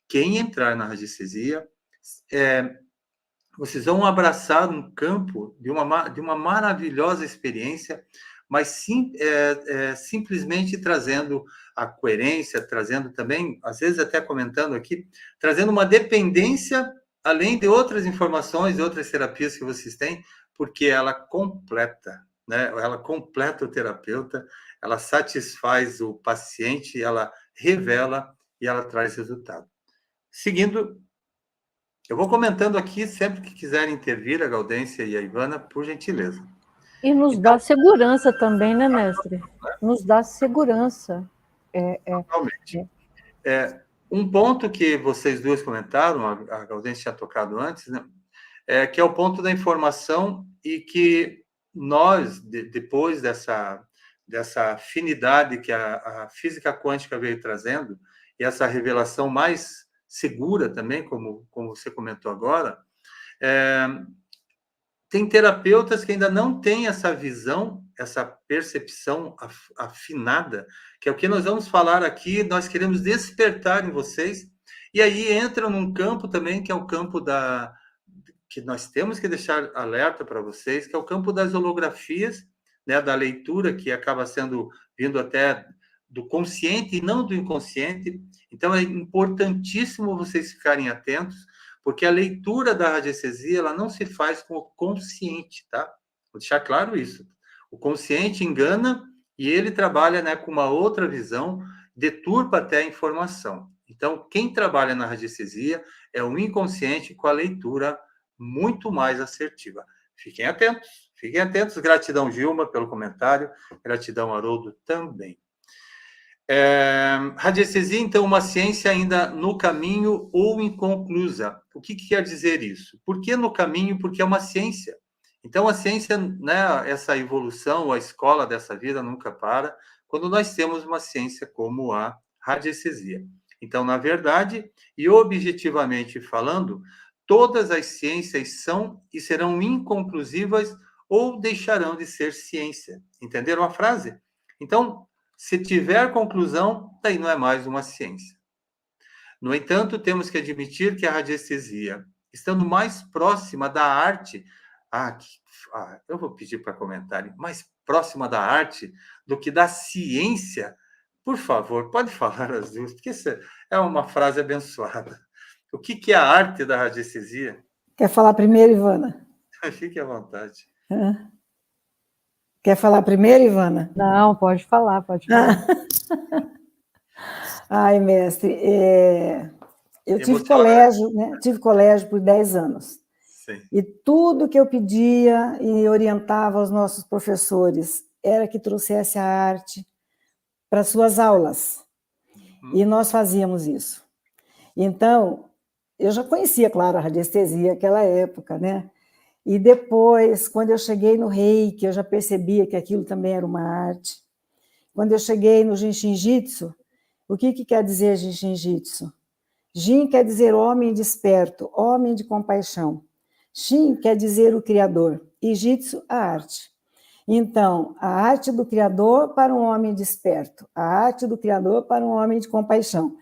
Quem entrar na radiestesia, vocês vão abraçar um campo de uma maravilhosa experiência, mas simplesmente trazendo a coerência, trazendo também, às vezes até comentando aqui, trazendo uma dependência, além de outras informações, de outras terapias que vocês têm, porque ela completa, né? Ela completa o terapeuta, ela satisfaz o paciente, ela revela e ela traz resultado. Seguindo, eu vou comentando aqui, sempre que quiserem intervir, a Gaudência e a Ivana, por gentileza. E nos dá segurança também, né, mestre? Nos dá segurança. Totalmente. Um ponto que vocês duas comentaram, a Gaudêncio tinha tocado antes, né, que é o ponto da informação e que nós, depois dessa afinidade que a física quântica veio trazendo, e essa revelação mais segura também, como você comentou agora, tem terapeutas que ainda não têm essa visão, essa percepção afinada, que é o que nós vamos falar aqui, nós queremos despertar em vocês, e aí entram num campo também, que é o campo que nós temos que deixar alerta para vocês, que é o campo das holografias, né, da leitura, que acaba sendo vindo até do consciente e não do inconsciente. Então, é importantíssimo vocês ficarem atentos, porque a leitura da radiestesia ela não se faz com o consciente, tá? Vou deixar claro isso. O consciente engana e ele trabalha, né, com uma outra visão, deturpa até a informação. Então, quem trabalha na radiestesia é o inconsciente com a leitura muito mais assertiva. Fiquem atentos, fiquem atentos. Gratidão, Gilma, pelo comentário. Gratidão, Haroldo, também. Radiestesia, então, uma ciência ainda no caminho ou inconclusa. O que quer dizer isso? Por que no caminho? Porque é uma ciência. Então, a ciência, né, essa evolução, a escola dessa vida nunca para, quando nós temos uma ciência como a radiestesia. Então, na verdade, e objetivamente falando, todas as ciências são e serão inconclusivas ou deixarão de ser ciência. Entenderam a frase? Então, se tiver conclusão, daí não é mais uma ciência. No entanto, temos que admitir que a radiestesia, estando mais próxima da arte, eu vou pedir para comentarem, mais próxima da arte do que da ciência, por favor, pode falar as duas, porque isso é uma frase abençoada. O que é a arte da radiestesia? Quer falar primeiro, Ivana? Fique à vontade. Quer falar primeiro, Ivana? Não, pode falar, pode falar. Ai, mestre, eu tive colégio, né? Tive colégio por 10 anos. Sim. E tudo que eu pedia e orientava aos nossos professores era que trouxesse a arte para suas aulas. E nós fazíamos isso. Então, eu já conhecia, claro, a radiestesia naquela época, né? E depois, quando eu cheguei no Reiki, eu já percebia que aquilo também era uma arte. Quando eu cheguei no Jinshin Jitsu, o que quer dizer Jinshin Jitsu? Jin quer dizer homem desperto, homem de compaixão. Shin quer dizer o Criador, e Jitsu, a arte. Então, a arte do Criador para um homem desperto, a arte do Criador para um homem de compaixão.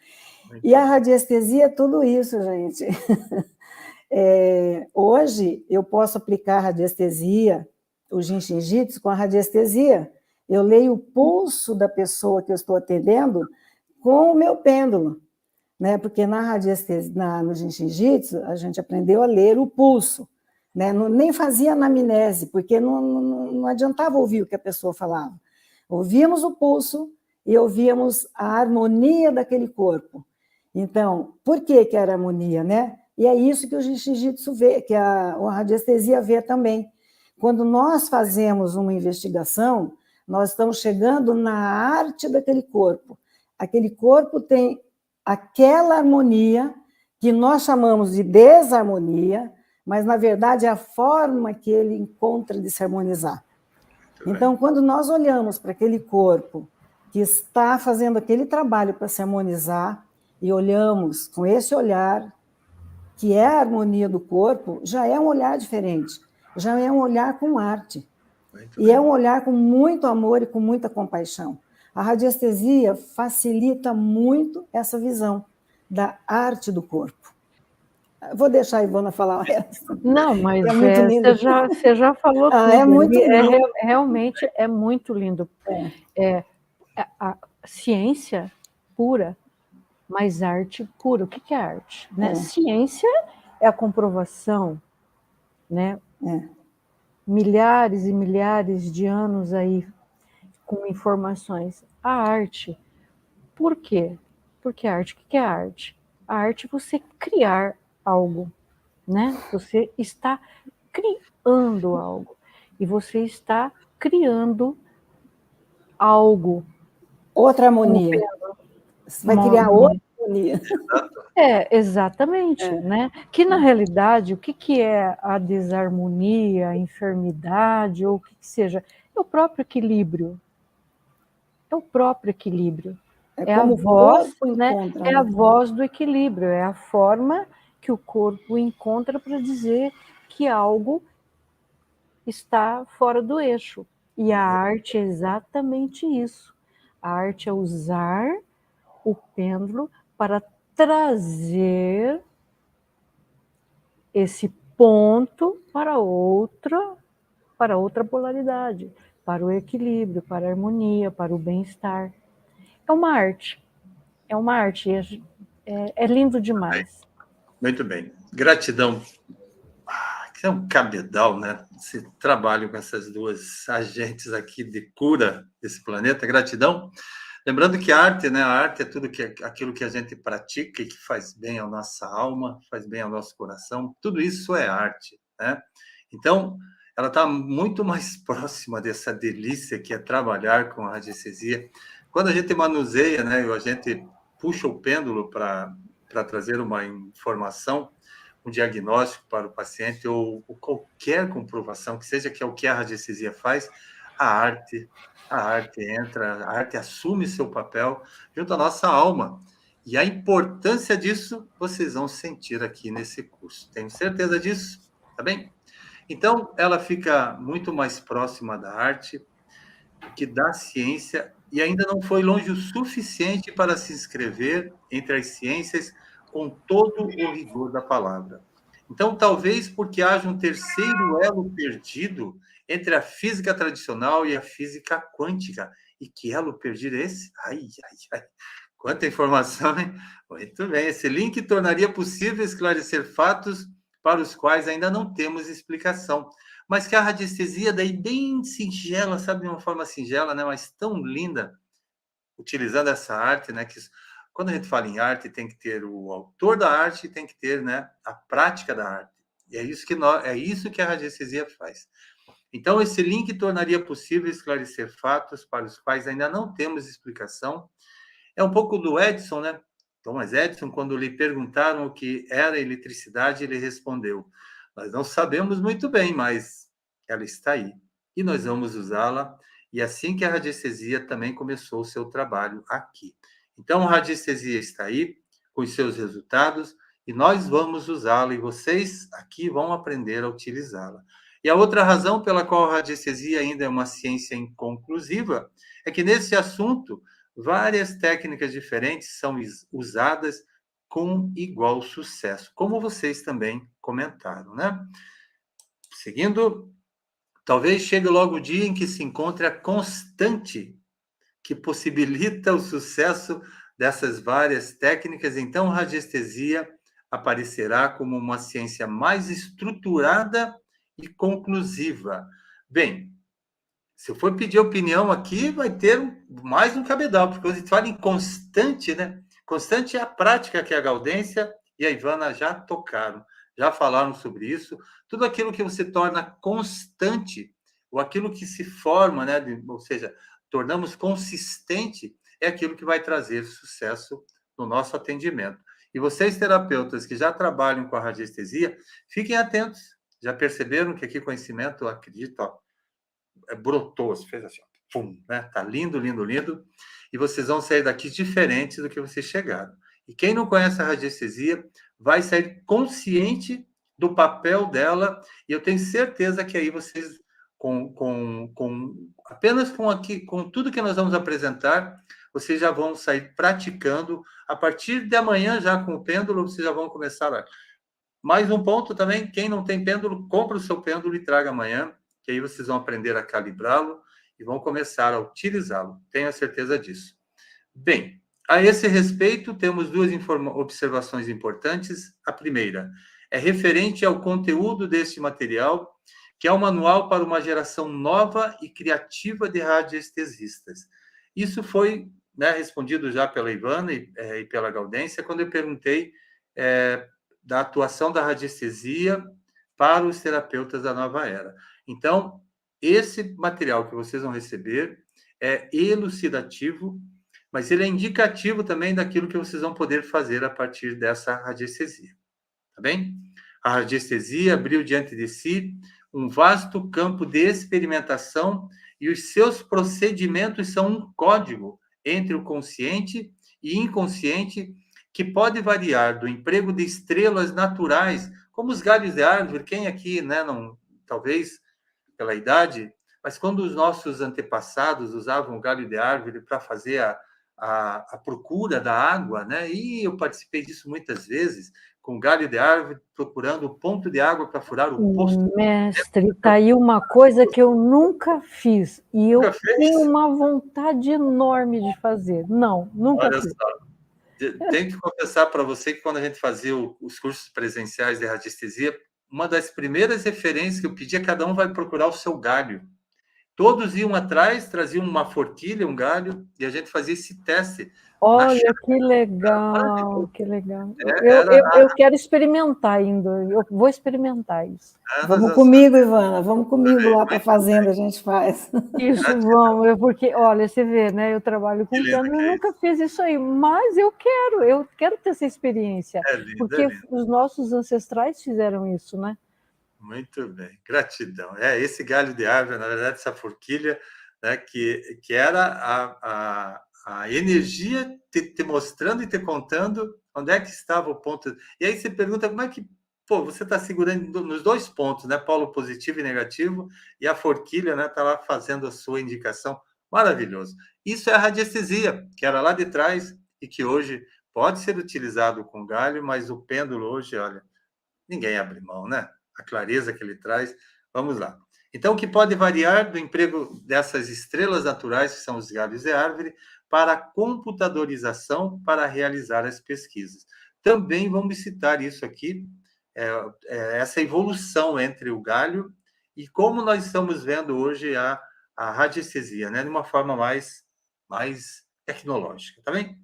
E a radiestesia é tudo isso, gente. Hoje, eu posso aplicar a radiestesia, o Jinshin Jitsu, com a radiestesia. Eu leio o pulso da pessoa que eu estou atendendo com o meu pêndulo, né? Porque na radiestesia, no Jinshin Jitsu, a gente aprendeu a ler o pulso, né? Nem fazia anamnese, porque não adiantava ouvir o que a pessoa falava. Ouvíamos o pulso e ouvíamos a harmonia daquele corpo. Então, por que era harmonia, né? E é isso que o Jinshin Jitsu vê, que a radiestesia vê também. Quando nós fazemos uma investigação, nós estamos chegando na arte daquele corpo. Aquele corpo tem aquela harmonia que nós chamamos de desarmonia, mas, na verdade, é a forma que ele encontra de se harmonizar. Então, quando nós olhamos para aquele corpo que está fazendo aquele trabalho para se harmonizar, e olhamos com esse olhar, que é a harmonia do corpo, já é um olhar diferente, já é um olhar com arte. E é um olhar com muito amor e com muita compaixão. A radiestesia facilita muito essa visão da arte do corpo. Vou deixar a Ivana falar o resto. Não, mas você já falou tudo. É muito lindo. Realmente é muito lindo. A ciência pura, mas arte pura. O que é arte? Né? Ciência é a comprovação, né? Milhares e milhares de anos aí com informações. A arte, por quê? Porque a arte, o que é arte? A arte é você criar algo, né? Você está criando algo. e você está criando algo. Outra harmonia. Você vai criar outra harmonia. Exatamente, né? Que na realidade, o que é a desarmonia, a enfermidade, ou o que seja? É o próprio equilíbrio. É o próprio equilíbrio. É a voz, né? É a voz do equilíbrio, é a forma que o corpo encontra para dizer que algo está fora do eixo. E a arte é exatamente isso. A arte é usar o pêndulo para trazer esse ponto para outra polaridade, para o equilíbrio, para a harmonia, para o bem-estar. É uma arte. É uma arte. É lindo demais. Muito bem. Gratidão. Que é um cabedal, né? Esse trabalho com essas duas agentes aqui de cura desse planeta. Gratidão. Lembrando que a arte, né? A arte é tudo aquilo que a gente pratica e que faz bem à nossa alma, faz bem ao nosso coração. Tudo isso é arte, né? Então, ela está muito mais próxima dessa delícia que é trabalhar com a radiestesia. Quando a gente manuseia, né? A gente puxa o pêndulo para trazer uma informação, um diagnóstico para o paciente ou qualquer comprovação, que seja que é o que a radiestesia faz, a arte entra, a arte assume seu papel junto à nossa alma. E a importância disso vocês vão sentir aqui nesse curso. Tenho certeza disso, tá bem? Então, ela fica muito mais próxima da arte que da ciência e ainda não foi longe o suficiente para se inscrever entre as ciências com todo o rigor da palavra. Então, talvez porque haja um terceiro elo perdido entre a física tradicional e a física quântica. E que elo perdido é esse? Ai, ai, ai. Quanta informação, hein? Muito bem. Esse link tornaria possível esclarecer fatos para os quais ainda não temos explicação. Mas que a radiestesia, daí bem singela, sabe, de uma forma singela, né? Mas tão linda, utilizando essa arte, né? Que quando a gente fala em arte, tem que ter o autor da arte e tem que ter, né, a prática da arte. E é isso que a radiestesia faz. Então, esse link tornaria possível esclarecer fatos para os quais ainda não temos explicação. É um pouco do Edison, né? Thomas Edison, quando lhe perguntaram o que era eletricidade, ele respondeu: nós não sabemos muito bem, mas ela está aí. E nós vamos usá-la. E assim que a radiestesia também começou o seu trabalho aqui. Então, a radiestesia está aí, com os seus resultados, e nós vamos usá-la, e vocês aqui vão aprender a utilizá-la. E a outra razão pela qual a radiestesia ainda é uma ciência inconclusiva é que nesse assunto, várias técnicas diferentes são usadas com igual sucesso, como vocês também comentaram, né? Seguindo, talvez chegue logo o dia em que se encontre a constante que possibilita o sucesso dessas várias técnicas, então a radiestesia aparecerá como uma ciência mais estruturada e conclusiva. Bem, se eu for pedir opinião aqui, vai ter mais um cabedal, porque quando a gente fala em constante, né? Constante é a prática que a Gaudência e a Ivana já tocaram, já falaram sobre isso. Tudo aquilo que você torna constante, ou aquilo que se forma, né? Ou seja, tornamos consistente, é aquilo que vai trazer sucesso no nosso atendimento. E vocês, terapeutas que já trabalham com a radiestesia, fiquem atentos. Já perceberam que aqui conhecimento, eu acredito, ó, brotou, fez assim, ó, pum, né? Tá lindo, lindo, lindo. E vocês vão sair daqui diferentes do que vocês chegaram. E quem não conhece a radiestesia vai sair consciente do papel dela. E eu tenho certeza que aí vocês, apenas com tudo que nós vamos apresentar, vocês já vão sair praticando. A partir de amanhã, já com o pêndulo, vocês já vão começar a... Mais um ponto também, quem não tem pêndulo, compra o seu pêndulo e traga amanhã, que aí vocês vão aprender a calibrá-lo e vão começar a utilizá-lo. Tenho a certeza disso. Bem, a esse respeito, temos duas observações importantes. A primeira é referente ao conteúdo deste material, que é um manual para uma geração nova e criativa de radiestesistas. Isso foi, né, respondido já pela Ivana e pela Gaudência, quando eu perguntei da atuação da radiestesia para os terapeutas da nova era. Então, esse material que vocês vão receber é elucidativo, mas ele é indicativo também daquilo que vocês vão poder fazer a partir dessa radiestesia. Tá bem? A radiestesia abriu diante de si um vasto campo de experimentação e os seus procedimentos são um código entre o consciente e inconsciente que pode variar do emprego de estrelas naturais, como os galhos de árvore. Quem aqui, né, não, talvez pela idade, mas quando os nossos antepassados usavam o galho de árvore para fazer a procura da água, né? E eu participei disso muitas vezes, com galho de árvore, procurando o ponto de água para furar o poço. Mestre, está aí uma coisa que eu nunca fiz, e eu tenho uma vontade enorme de fazer. Não, nunca Olha fiz. Só, tenho que confessar para você que quando a gente fazia os cursos presenciais de radiestesia, uma das primeiras referências que eu pedi a cada um vai procurar o seu galho. Todos iam atrás, traziam uma forquilha, um galho, e a gente fazia esse teste. Olha, que legal, que legal. Eu quero experimentar ainda, eu vou experimentar isso. Vamos comigo, Ivana, vamos comigo lá para a fazenda, a gente faz. Isso, vamos, porque, olha, você vê, né, eu trabalho com câmera, eu nunca fiz isso aí, mas eu quero ter essa experiência, porque os nossos ancestrais fizeram isso, né? Muito bem, gratidão. Esse galho de árvore, na verdade, essa forquilha, né, que era a energia te mostrando e te contando onde é que estava o ponto. E aí você pergunta como é que, você está segurando nos dois pontos, né, polo positivo e negativo, e a forquilha, né, está lá fazendo a sua indicação. Maravilhoso. Isso é a radiestesia, que era lá de trás e que hoje pode ser utilizado com galho, mas o pêndulo hoje, olha, ninguém abre mão, né? A clareza que ele traz. Vamos lá. Então, o que pode variar do emprego dessas estrelas naturais, que são os galhos de árvore, para a computadorização para realizar as pesquisas. Também vamos citar isso aqui, essa evolução entre o galho e como nós estamos vendo hoje a radiestesia, né? De uma forma mais tecnológica, tá bem?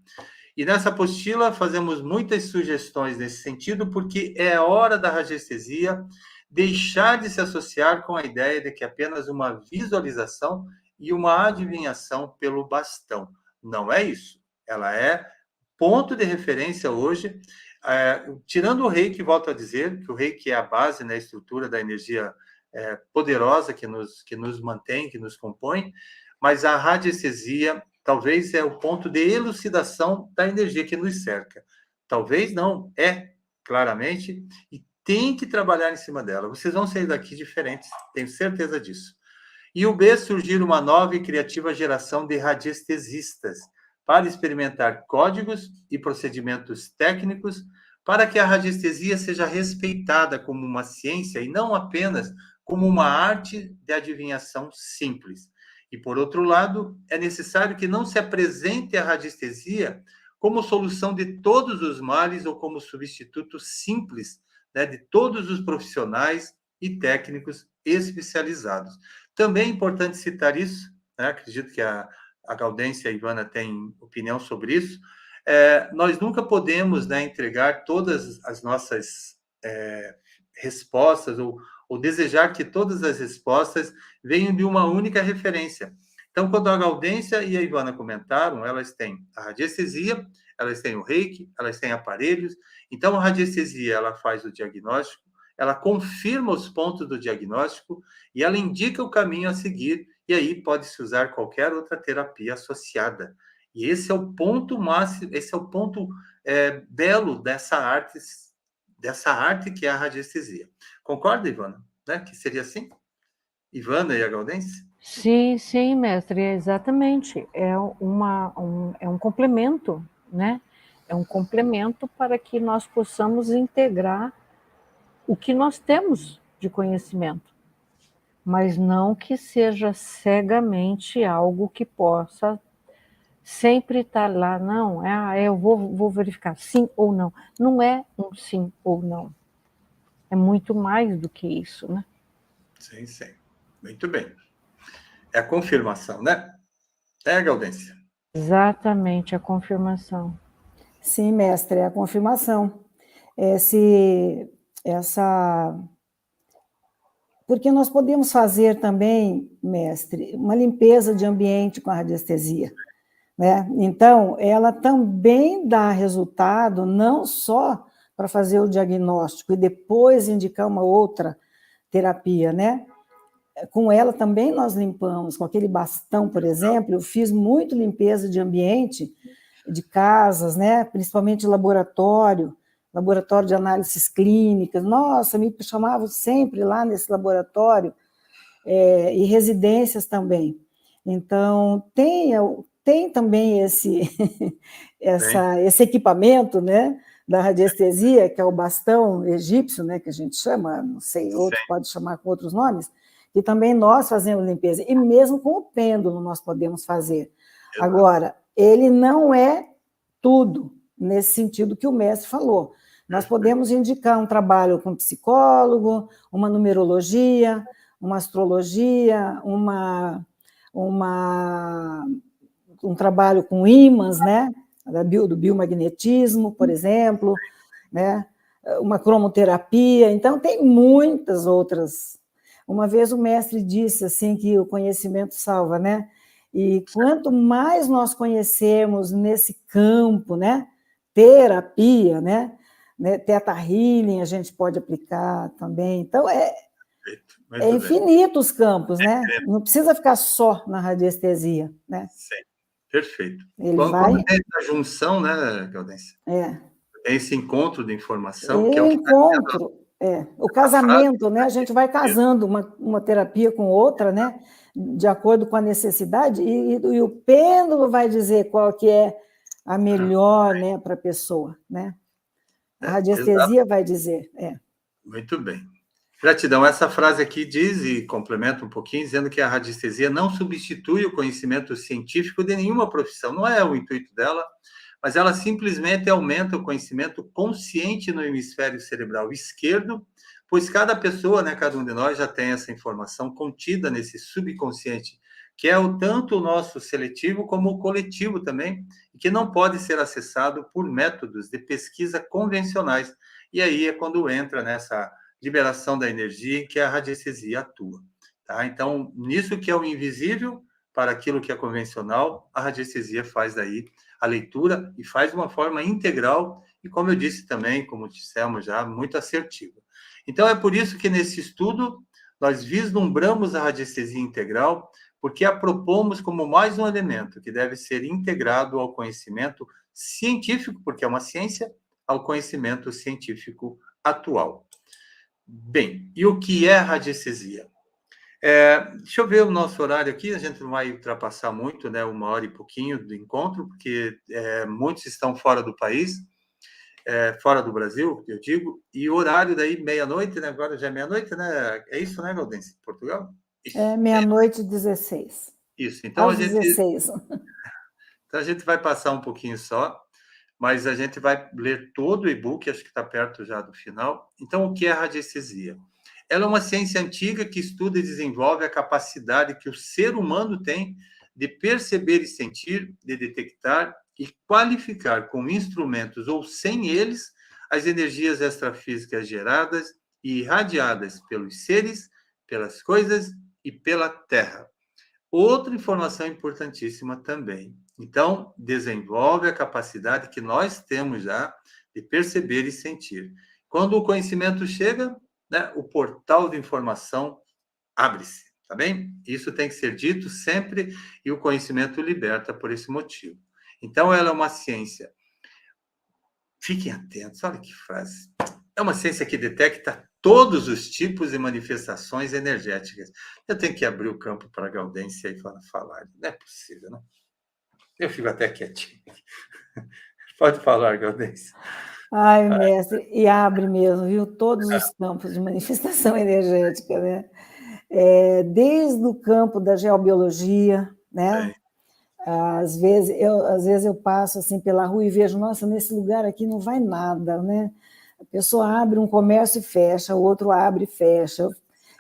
E nessa apostila fazemos muitas sugestões nesse sentido, porque é hora da radiestesia deixar de se associar com a ideia de que apenas uma visualização e uma adivinhação pelo bastão. Não é isso. Ela é ponto de referência hoje, tirando o reiki, volto a dizer, que o reiki é a base, né, a estrutura da energia poderosa que nos mantém, que nos compõe, mas a radiestesia talvez é o ponto de elucidação da energia que nos cerca. Talvez não, claramente, e tem que trabalhar em cima dela. Vocês vão sair daqui diferentes, tenho certeza disso. E o B, surgir uma nova e criativa geração de radiestesistas para experimentar códigos e procedimentos técnicos para que a radiestesia seja respeitada como uma ciência e não apenas como uma arte de adivinhação simples. E, por outro lado, é necessário que não se apresente a radiestesia como solução de todos os males ou como substituto simples, né, de todos os profissionais e técnicos especializados. Também é importante citar isso, né, acredito que a Gaudência e a Ivana têm opinião sobre isso, nós nunca podemos, né, entregar todas as nossas respostas ou desejar que todas as respostas venham de uma única referência. Então, quando a Gaudência e a Ivana comentaram, elas têm a radiestesia, elas têm o reiki, elas têm aparelhos. Então, a radiestesia, ela faz o diagnóstico, ela confirma os pontos do diagnóstico e ela indica o caminho a seguir, e aí pode-se usar qualquer outra terapia associada. E esse é o ponto máximo, esse é o ponto belo dessa arte que é a radiestesia. Concorda, Ivana? Né? Que seria assim? Ivana e a Gaudência? Sim, mestre, exatamente. É um complemento, né? É um complemento para que nós possamos integrar o que nós temos de conhecimento, mas não que seja cegamente algo que possa sempre estar lá, não, eu vou verificar sim ou não. Não é um sim ou não. É muito mais do que isso, né? Sim. Muito bem. É a confirmação, né? Gaudência? Exatamente, a confirmação. Sim, mestre, é a confirmação. Se essa Porque nós podemos fazer também, mestre, uma limpeza de ambiente com a radiestesia, né? Então, ela também dá resultado não só para fazer o diagnóstico e depois indicar uma outra terapia, né? Com ela também nós limpamos, com aquele bastão, por exemplo, eu fiz muito limpeza de ambiente, de casas, né? Principalmente laboratório de análises clínicas. Nossa, me chamavam sempre lá nesse laboratório, e residências também. Então, tem também esse equipamento, né, da radiestesia, que é o bastão egípcio, né, que a gente chama, não sei, outros podem chamar com outros nomes, e também nós fazemos limpeza, e mesmo com o pêndulo nós podemos fazer. Agora, ele não é tudo, nesse sentido que o mestre falou. Nós podemos indicar um trabalho com psicólogo, uma numerologia, uma astrologia, um trabalho com ímãs, né? Do biomagnetismo, por exemplo, né? Uma cromoterapia. Então, tem muitas outras. Uma vez o mestre disse assim que o conhecimento salva, né? E quanto mais nós conhecermos nesse campo, né? Terapia, né? Theta Healing a gente pode aplicar também. Então, é infinito os campos, né? Não precisa ficar só na radiestesia, né? Sim, perfeito. Quando tem essa junção, né, Gaudência? Tem esse encontro de informação, que é o que o casamento, né? A gente vai casando uma terapia com outra, né? De acordo com a necessidade, e o pêndulo vai dizer qual que é a melhor, né, para a pessoa, né? A radiestesia vai dizer, Muito bem. Gratidão. Essa frase aqui diz, e complementa um pouquinho, dizendo que a radiestesia não substitui o conhecimento científico de nenhuma profissão. Não é o intuito dela, mas ela simplesmente aumenta o conhecimento consciente no hemisfério cerebral esquerdo, pois cada pessoa, né, cada um de nós já tem essa informação contida nesse subconsciente, que é tanto o nosso seletivo como o coletivo também, e que não pode ser acessado por métodos de pesquisa convencionais. E aí é quando entra nessa liberação da energia em que a radiestesia atua. Tá? Então, nisso que é o invisível, para aquilo que é convencional, a radiestesia faz daí a leitura e faz de uma forma integral e, como eu disse também, como dissemos já, muito assertiva. Então, é por isso que nesse estudo nós vislumbramos a radiestesia integral, porque a propomos como mais um elemento que deve ser integrado ao conhecimento científico, porque é uma ciência, ao conhecimento científico atual. Bem, e o que é radiestesia? Deixa eu ver o nosso horário aqui, a gente não vai ultrapassar muito, né, 1 hora e pouquinho do encontro, porque muitos estão fora do país, fora do Brasil, eu digo, e o horário daí, meia-noite, né, agora já é meia-noite, né, é isso, né, Gaudência, em Portugal? Isso. É meia-noite 16. Isso, então às 16. Então a gente vai passar um pouquinho só, mas a gente vai ler todo o e-book, acho que está perto já do final. Então, o que é a radiestesia? Ela é uma ciência antiga que estuda e desenvolve a capacidade que o ser humano tem de perceber e sentir, de detectar e qualificar com instrumentos ou sem eles as energias extrafísicas geradas e irradiadas pelos seres, pelas coisas e pela Terra. Outra informação importantíssima também. Então, desenvolve a capacidade que nós temos já de perceber e sentir. Quando o conhecimento chega, né, o portal de informação abre-se, tá bem? Isso tem que ser dito sempre e o conhecimento liberta por esse motivo. Então, ela é uma ciência. Fiquem atentos, olha que frase. É uma ciência que detecta todos os tipos de manifestações energéticas. Eu tenho que abrir o campo para a Gaudência e falar. Não é possível, não? Eu fico até quietinho. Pode falar, Gaudência. Ai, mestre, e abre mesmo, viu? Todos os campos de manifestação energética, né? Desde o campo da geobiologia, né? Às vezes eu passo assim pela rua e vejo, nossa, nesse lugar aqui não vai nada, né? A pessoa abre um comércio e fecha, o outro abre e fecha.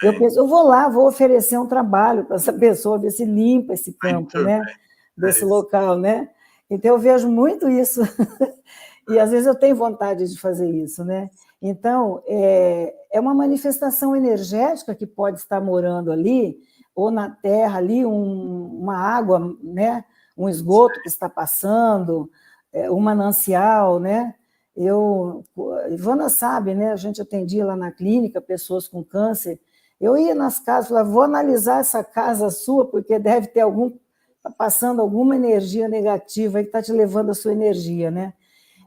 Eu penso, eu vou lá, vou oferecer um trabalho para essa pessoa, ver se limpa esse campo, né? Desse local, né? Então, eu vejo muito isso. E, às vezes, eu tenho vontade de fazer isso, né? Então, é uma manifestação energética que pode estar morando ali, ou na terra ali, uma água, né? Um esgoto que está passando, um manancial, né? Ivana sabe, né? A gente atendia lá na clínica pessoas com câncer. Eu ia nas casas, falava, vou analisar essa casa sua, porque deve ter tá passando alguma energia negativa aí que está te levando a sua energia, né?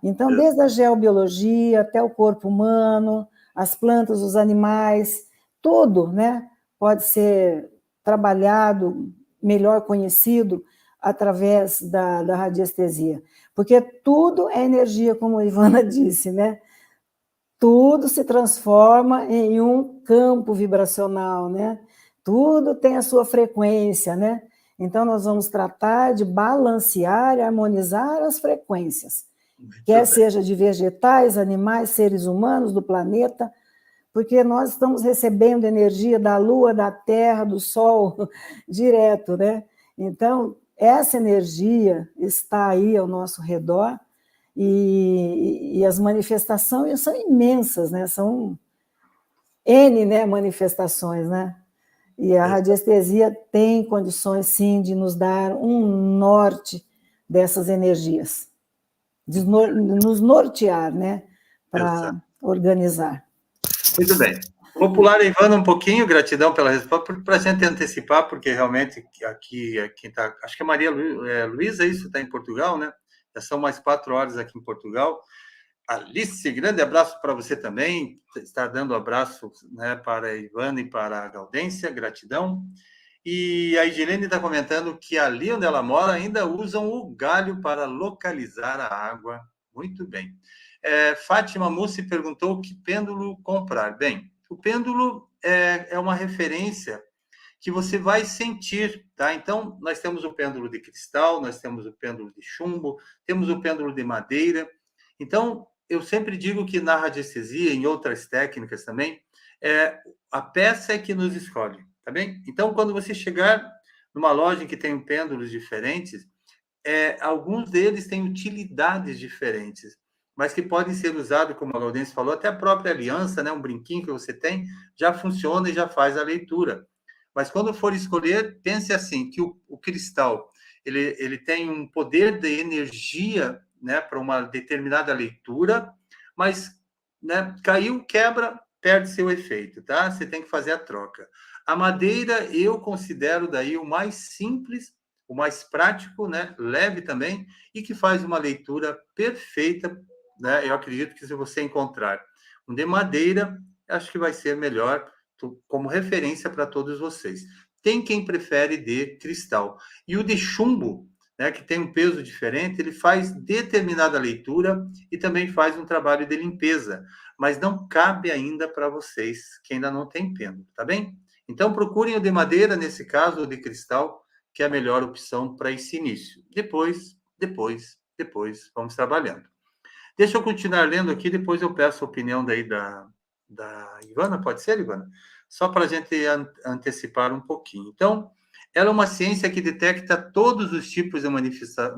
Então, desde a geobiologia até o corpo humano, as plantas, os animais, tudo, né, pode ser trabalhado, melhor conhecido, através da radiestesia. Porque tudo é energia, como a Ivana disse, né? Tudo se transforma em um campo vibracional, né? Tudo tem a sua frequência, né? Então, nós vamos tratar de balancear e harmonizar as frequências. Quer seja de vegetais, animais, seres humanos, do planeta, porque nós estamos recebendo energia da Lua, da Terra, do Sol, direto, né? Então, essa energia está aí ao nosso redor e as manifestações são imensas, né? São N, né, manifestações, né? E a radiestesia tem condições, sim, de nos dar um norte dessas energias, de nos nortear, né, para organizar. Muito bem. Vou pular a Ivana um pouquinho, gratidão pela resposta, para a gente antecipar, porque realmente aqui quem está, acho que a Maria Luísa, isso está em Portugal, né? Já são mais 4 horas aqui em Portugal. Alice, grande abraço para você também, está dando abraço, né, para a Ivana e para a Gaudência, gratidão. E a Igilene está comentando que ali onde ela mora ainda usam o galho para localizar a água. Muito bem. Fátima Mussi perguntou que pêndulo comprar. Bem, o pêndulo é uma referência que você vai sentir, tá? Então, nós temos o pêndulo de cristal, nós temos o pêndulo de chumbo, temos o pêndulo de madeira. Então, eu sempre digo que na radiestesia, em outras técnicas também, a peça é que nos escolhe, tá bem? Então, quando você chegar numa loja que tem pêndulos diferentes, alguns deles têm utilidades diferentes, mas que podem ser usados, como a Gaudência falou, até a própria aliança, né? Um brinquinho que você tem, já funciona e já faz a leitura. Mas quando for escolher, pense assim, que o cristal, ele tem um poder de energia, né, para uma determinada leitura, mas, né, caiu, quebra, perde seu efeito, tá? Você tem que fazer a troca. A madeira, eu considero daí o mais simples, o mais prático, né, leve também, e que faz uma leitura perfeita, né? Eu acredito que se você encontrar um de madeira, acho que vai ser melhor como referência para todos vocês. Tem quem prefere de cristal. E o de chumbo, né, que tem um peso diferente, ele faz determinada leitura e também faz um trabalho de limpeza, mas não cabe ainda para vocês que ainda não tem pêndulo, tá bem? Então procurem o de madeira, nesse caso, o de cristal, que é a melhor opção para esse início. Depois, vamos trabalhando. Deixa eu continuar lendo aqui, depois eu peço a opinião daí da Ivana, pode ser, Ivana? Só para a gente antecipar um pouquinho. Então, ela é uma ciência que detecta todos os tipos de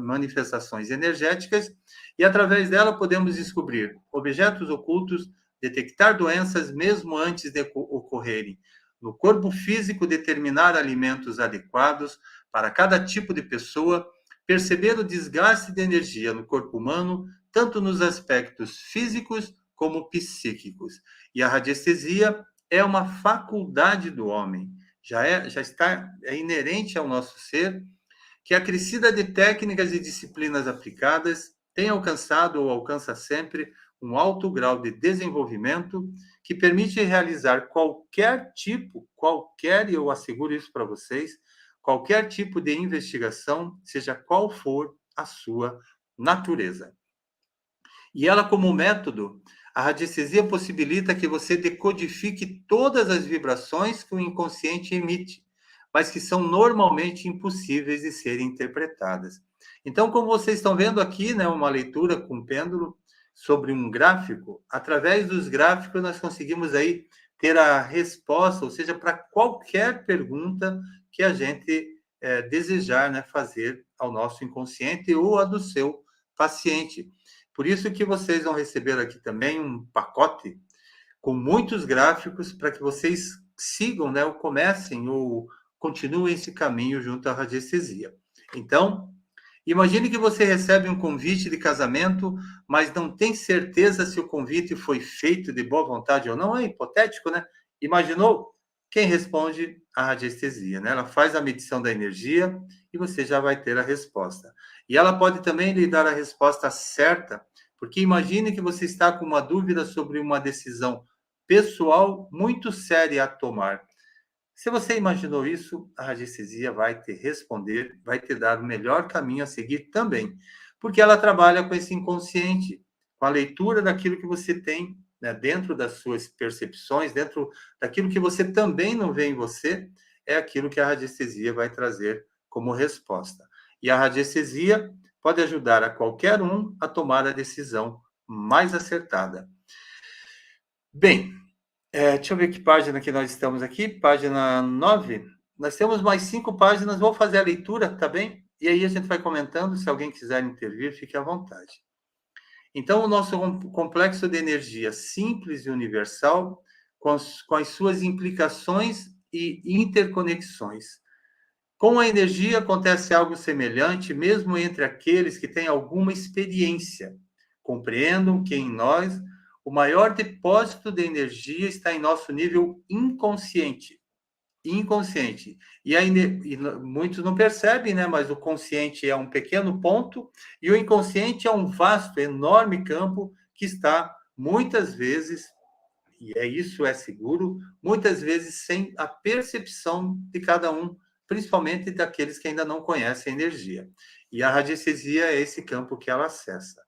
manifestações energéticas e, através dela, podemos descobrir objetos ocultos, detectar doenças mesmo antes de ocorrerem, no corpo físico, determinar alimentos adequados para cada tipo de pessoa, perceber o desgaste de energia no corpo humano, tanto nos aspectos físicos como psíquicos. E a radiestesia é uma faculdade do homem, já está inerente ao nosso ser, que a crescida de técnicas e disciplinas aplicadas tem alcançado ou alcança sempre um alto grau de desenvolvimento que permite realizar e eu asseguro isso para vocês, qualquer tipo de investigação, seja qual for a sua natureza. E ela, como método, a radiestesia possibilita que você decodifique todas as vibrações que o inconsciente emite, mas que são normalmente impossíveis de serem interpretadas. Então, como vocês estão vendo aqui, né, uma leitura com pêndulo sobre um gráfico, através dos gráficos nós conseguimos aí ter a resposta, ou seja, para qualquer pergunta que a gente desejar, né, fazer ao nosso inconsciente ou a do seu paciente. Por isso que vocês vão receber aqui também um pacote com muitos gráficos para que vocês sigam, né, ou comecem ou continuem esse caminho junto à radiestesia. Então, imagine que você recebe um convite de casamento, mas não tem certeza se o convite foi feito de boa vontade ou não. É hipotético, né? Imaginou? Quem responde? A radiestesia, né? Ela faz a medição da energia e você já vai ter a resposta. E ela pode também lhe dar a resposta certa, porque imagine que você está com uma dúvida sobre uma decisão pessoal muito séria a tomar. Se você imaginou isso, a radiestesia vai te responder, vai te dar o melhor caminho a seguir também, porque ela trabalha com esse inconsciente, com a leitura daquilo que você tem, né, dentro das suas percepções, dentro daquilo que você também não vê em você, é aquilo que a radiestesia vai trazer como resposta. E a radiestesia pode ajudar a qualquer um a tomar a decisão mais acertada. Bem, deixa eu ver que página que nós estamos aqui, página 9. Nós temos mais 5 páginas, vou fazer a leitura, tá bem? E aí a gente vai comentando, se alguém quiser intervir, fique à vontade. Então, o nosso complexo de energia simples e universal, com as suas implicações e interconexões. Com a energia acontece algo semelhante, mesmo entre aqueles que têm alguma experiência. Compreendam que em nós o maior depósito de energia está em nosso nível inconsciente. Inconsciente. E muitos não percebem, né? Mas o consciente é um pequeno ponto e o inconsciente é um vasto, enorme campo que está, muitas vezes, e isso é seguro, muitas vezes sem a percepção de cada um, principalmente daqueles que ainda não conhecem a energia. E a radiestesia é esse campo que ela acessa.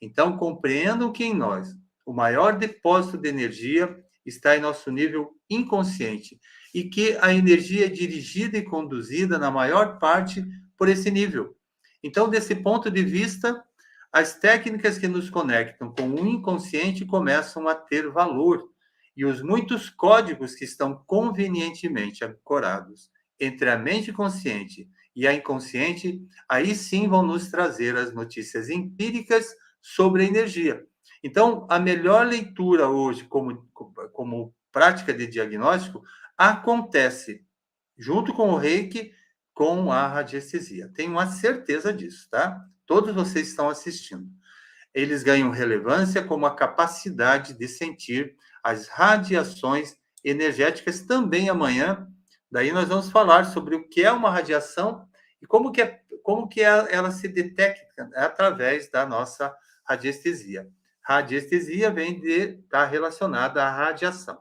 Então, compreendam que em nós o maior depósito de energia está em nosso nível inconsciente e que a energia é dirigida e conduzida, na maior parte, por esse nível. Então, desse ponto de vista, as técnicas que nos conectam com o inconsciente começam a ter valor e os muitos códigos que estão convenientemente ancorados entre a mente consciente e a inconsciente, aí sim vão nos trazer as notícias empíricas sobre a energia. Então, a melhor leitura hoje, como prática de diagnóstico, acontece junto com o Reiki, com a radiestesia. Tenho uma certeza disso, tá? Todos vocês estão assistindo. Eles ganham relevância como a capacidade de sentir as radiações energéticas também amanhã. Daí nós vamos falar sobre o que é uma radiação e como que ela se detecta através da nossa radiestesia. Radiestesia vem de estar relacionada à radiação.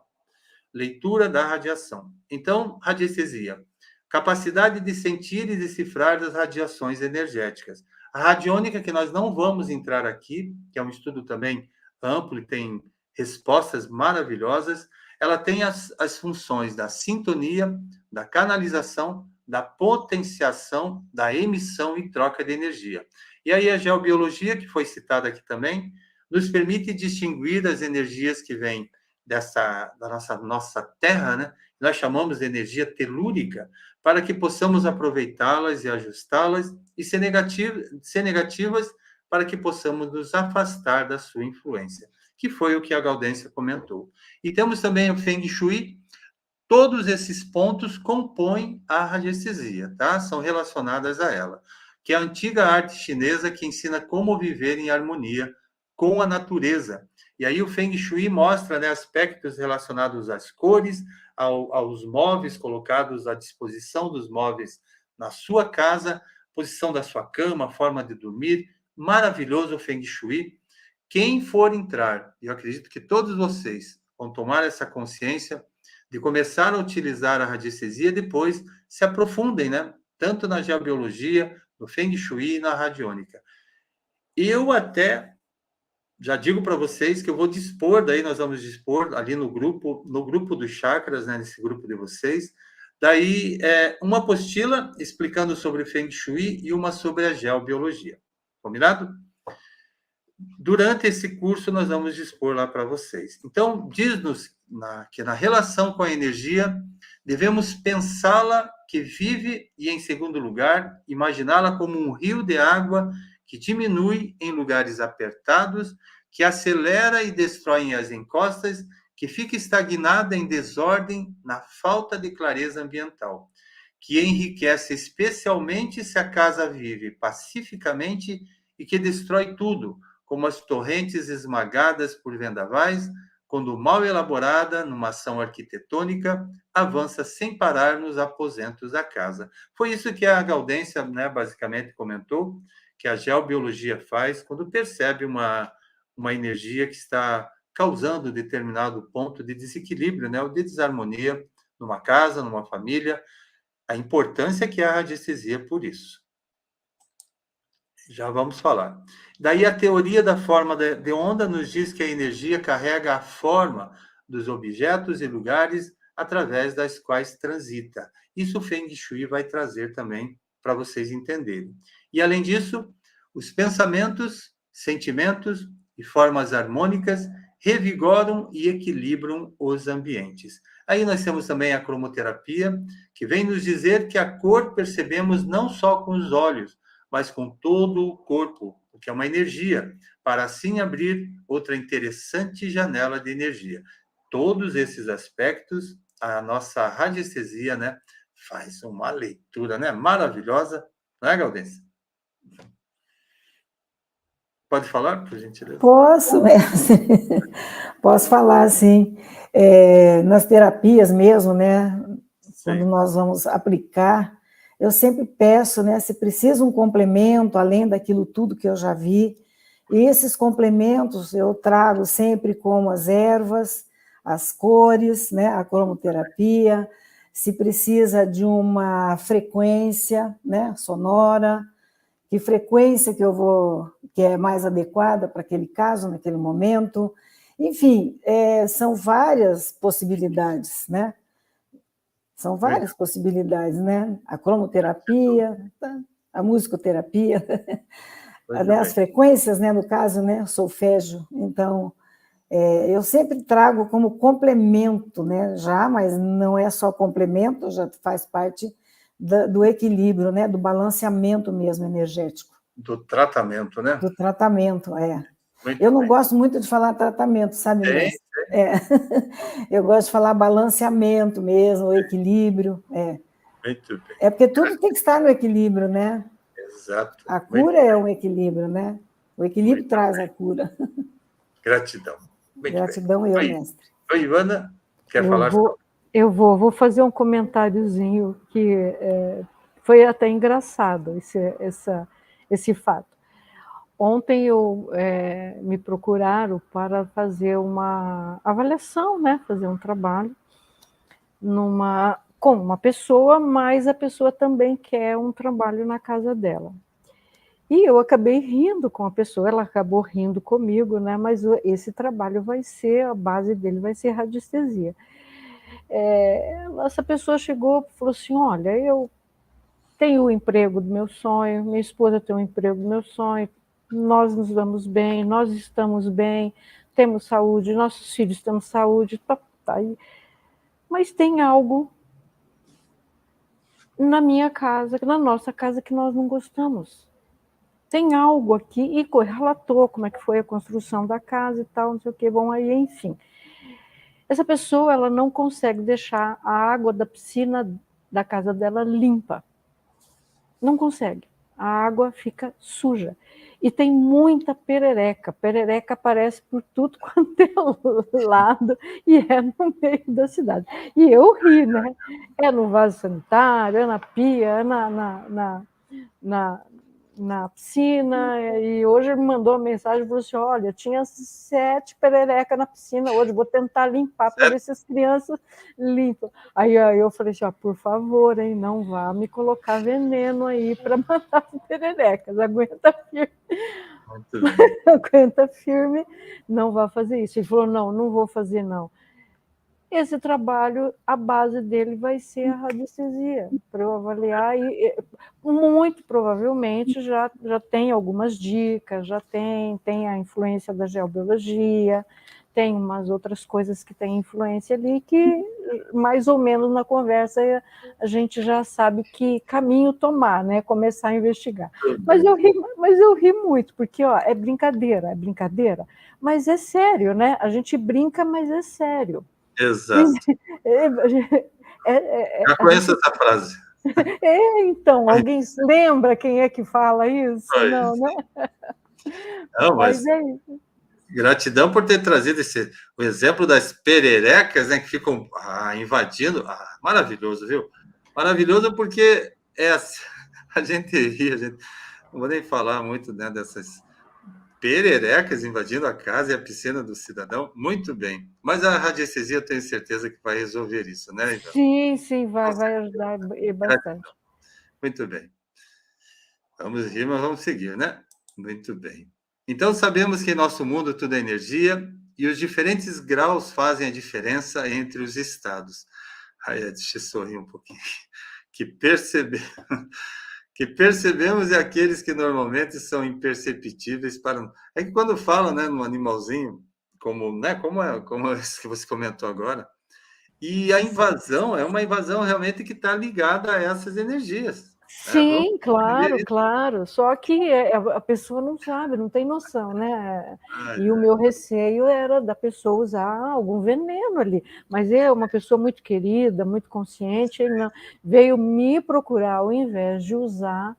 Leitura da radiação. Então, radiestesia. Capacidade de sentir e decifrar as radiações energéticas. A radiônica, que nós não vamos entrar aqui, que é um estudo também amplo e tem respostas maravilhosas, ela tem as funções da sintonia, da canalização, da potenciação, da emissão e troca de energia. E aí a geobiologia, que foi citada aqui também, nos permite distinguir as energias que vêm da nossa Terra, né? Nós chamamos de energia telúrica, para que possamos aproveitá-las e ajustá-las, e ser negativas para que possamos nos afastar da sua influência, que foi o que a Gaudência comentou. E temos também o Feng Shui. Todos esses pontos compõem a radiestesia, tá? São relacionadas a ela, que é a antiga arte chinesa que ensina como viver em harmonia com a natureza. E aí o Feng Shui mostra, né, aspectos relacionados às cores, aos móveis colocados à disposição dos móveis na sua casa, posição da sua cama, forma de dormir. Maravilhoso o Feng Shui. Quem for entrar, e eu acredito que todos vocês vão tomar essa consciência de começar a utilizar a radiestesia, depois se aprofundem, né? Tanto na geobiologia, no Feng Shui e na radiônica. Eu até já digo para vocês que eu vou dispor, daí nós vamos dispor ali no grupo dos chakras, né, nesse grupo de vocês, daí uma apostila explicando sobre o Feng Shui e uma sobre a geobiologia. Combinado? Durante esse curso nós vamos dispor lá para vocês. Então, diz-nos que na relação com a energia, devemos pensá-la que vive e, em segundo lugar, imaginá-la como um rio de água que diminui em lugares apertados, que acelera e destrói as encostas, que fica estagnada em desordem na falta de clareza ambiental, que enriquece especialmente se a casa vive pacificamente e que destrói tudo, como as torrentes esmagadas por vendavais, quando mal elaborada numa ação arquitetônica, avança sem parar nos aposentos da casa. Foi isso que a Gaudência, né, basicamente comentou, que a geobiologia faz quando percebe uma energia que está causando determinado ponto de desequilíbrio, né, ou de desarmonia numa casa, numa família, a importância que é a radiestesia por isso. Já vamos falar. Daí a teoria da forma de onda nos diz que a energia carrega a forma dos objetos e lugares através das quais transita. Isso o Feng Shui vai trazer também para vocês entenderem. E além disso, os pensamentos, sentimentos e formas harmônicas revigoram e equilibram os ambientes. Aí nós temos também a cromoterapia, que vem nos dizer que a cor percebemos não só com os olhos, mas com todo o corpo, que é uma energia, para assim abrir outra interessante janela de energia. Todos esses aspectos, a nossa radiestesia, né, faz uma leitura, né, maravilhosa, não é, Gaudência? Pode falar, por gentileza? Posso, mestre. Posso falar, sim. Nas terapias mesmo, né? Sim. Quando nós vamos aplicar, eu sempre peço, né, se precisa um complemento, além daquilo tudo que eu já vi, e esses complementos eu trago sempre como as ervas, as cores, né, a cromoterapia, se precisa de uma frequência, né, sonora, que frequência que eu vou, que é mais adequada para aquele caso, naquele momento. Enfim, são várias possibilidades, né? São várias possibilidades, né? A cromoterapia, a musicoterapia, né? As frequências, né? No caso, né? Solfégio. Então, eu sempre trago como complemento, né? Já, mas não é só complemento, já faz parte do equilíbrio, né? Do balanceamento mesmo energético. Do tratamento, né? Do tratamento, eu não gosto muito de falar tratamento, sabe, mestre? Eu gosto de falar balanceamento mesmo, o equilíbrio. Muito bem. Porque tudo tem que estar no equilíbrio, né? Exato. A cura é um equilíbrio, né? O equilíbrio traz a cura. Gratidão. Muito Gratidão bem. eu, mestre. Oi, Ivana, quer falar? Eu vou fazer um comentáriozinho que foi até engraçado esse fato. Ontem me procuraram para fazer uma avaliação, né? Fazer um trabalho com uma pessoa, mas a pessoa também quer um trabalho na casa dela. E eu acabei rindo com a pessoa, ela acabou rindo comigo, né? Mas esse trabalho a base dele vai ser radiestesia. Essa pessoa chegou e falou assim, olha, eu tenho o emprego do meu sonho, minha esposa tem o emprego do meu sonho, nós nos damos bem, nós estamos bem, temos saúde, nossos filhos temos saúde, mas tem algo na minha casa, na nossa casa, que nós não gostamos. Tem algo aqui, e relatou como é que foi a construção da casa e tal, não sei o que, bom, aí, enfim. Essa pessoa, ela não consegue deixar a água da piscina da casa dela limpa. Não consegue. A água fica suja. E tem muita perereca. Perereca aparece por tudo quanto é lado e é no meio da cidade. E eu ri, né? É no vaso sanitário, é na pia, é na piscina, e hoje me mandou uma mensagem e falou assim, olha, tinha 7 pererecas na piscina hoje, vou tentar limpar para ver se as crianças limpam. Aí eu falei assim, por favor, hein, não vá me colocar veneno aí para matar as pererecas, aguenta firme. Aguenta firme, não vá fazer isso. Ele falou, não vou fazer não. Esse trabalho, a base dele vai ser a radiestesia, para eu avaliar, e muito provavelmente já tem algumas dicas, já tem a influência da geobiologia, tem umas outras coisas que têm influência ali que, mais ou menos na conversa, a gente já sabe que caminho tomar, né? Começar a investigar. Mas eu ri muito, porque ó, é brincadeira, mas é sério, né? A gente brinca, mas é sério. Exato. Já conheço essa frase. Então, alguém lembra quem é que fala isso? Não, né? Não, mas é isso. Gratidão por ter trazido o exemplo das pererecas, né, que ficam invadindo. Maravilhoso, viu? Maravilhoso porque a gente ri, não vou nem falar muito, né, dessas pererecas invadindo a casa e a piscina do cidadão. Muito bem. Mas a radiestesia, eu tenho certeza que vai resolver isso, né, Ivan? Sim, vai ajudar bastante. Muito bem. Vamos rir, mas vamos seguir, né? Muito bem. Então, sabemos que em nosso mundo tudo é energia e os diferentes graus fazem a diferença entre os estados. Deixa eu sorrir um pouquinho. Que percebemos é aqueles que normalmente são imperceptíveis para... É que quando fala, né, no animalzinho, como esse que você comentou agora, e a invasão é uma invasão realmente que está ligada a essas energias. Sim, claro. Só que a pessoa não sabe, não tem noção, né? E o meu receio era da pessoa usar algum veneno ali. Mas é uma pessoa muito querida, muito consciente, ele veio me procurar ao invés de usar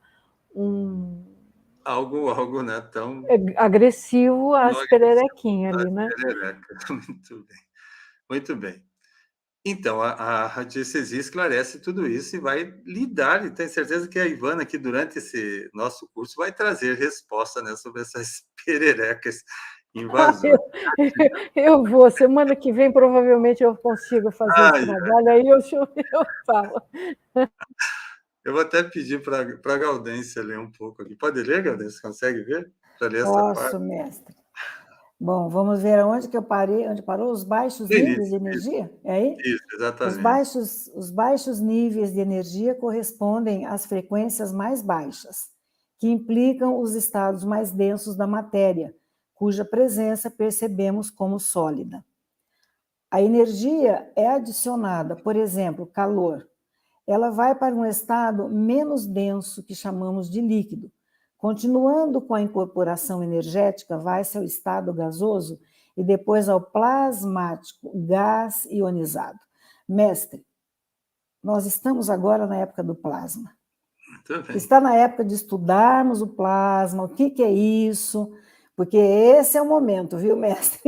algo, né, tão agressivo às pererequinhas ali, né? Muito bem. Muito bem. Então, a radiestesia esclarece tudo isso e vai lidar, e tenho certeza que a Ivana, aqui durante esse nosso curso, vai trazer resposta, né, sobre essas pererecas invasoras. Eu vou, semana que vem provavelmente eu consigo fazer esse trabalho, aí eu falo. Eu vou até pedir para a Gaudência ler um pouco aqui. Pode ler, Gaudência? Consegue ver? Para ler essa parte? Posso, mestre. Bom, vamos ver aonde que eu parei, onde parou os baixos níveis de energia? É aí? Isso, exatamente. Os baixos níveis de energia correspondem às frequências mais baixas, que implicam os estados mais densos da matéria, cuja presença percebemos como sólida. A energia é adicionada, por exemplo, calor. Ela vai para um estado menos denso, que chamamos de líquido. Continuando com a incorporação energética, vai-se ao estado gasoso e depois ao plasmático, gás ionizado. Mestre, nós estamos agora na época do plasma. Está na época de estudarmos o plasma, o que é isso, porque esse é o momento, viu, mestre?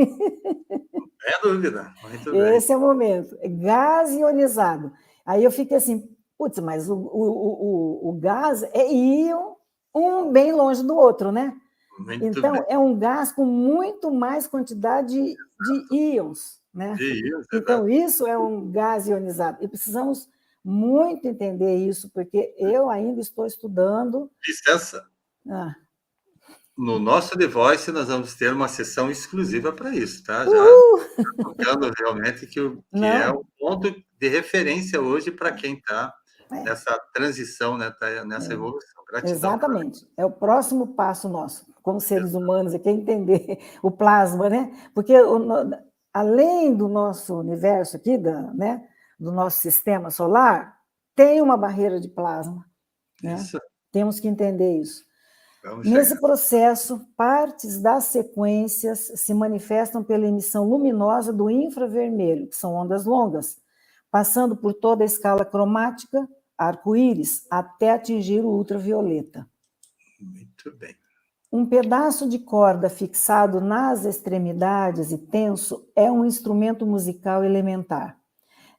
É dúvida. Muito bem. Esse é o momento. Gás ionizado. Aí eu fiquei assim, putz, mas o gás é íon, um bem longe do outro, né? Então, é um gás com muito mais quantidade de íons, né? Então, isso é um gás ionizado. E precisamos muito entender isso, porque eu ainda estou estudando... Licença. No nosso The Voice, nós vamos ter uma sessão exclusiva para isso, tá? Já contando realmente que é um ponto de referência hoje para quem está nessa transição, né? Tá nessa evolução. Gratidão. Exatamente. É o próximo passo nosso, como seres humanos, é entender o plasma, né? Porque além do nosso universo aqui, né, do nosso sistema solar, tem uma barreira de plasma. Né? Temos que entender isso. Nesse processo, partes das sequências se manifestam pela emissão luminosa do infravermelho, que são ondas longas, passando por toda a escala cromática, arco-íris, até atingir o ultravioleta. Muito bem. Um pedaço de corda fixado nas extremidades e tenso é um instrumento musical elementar.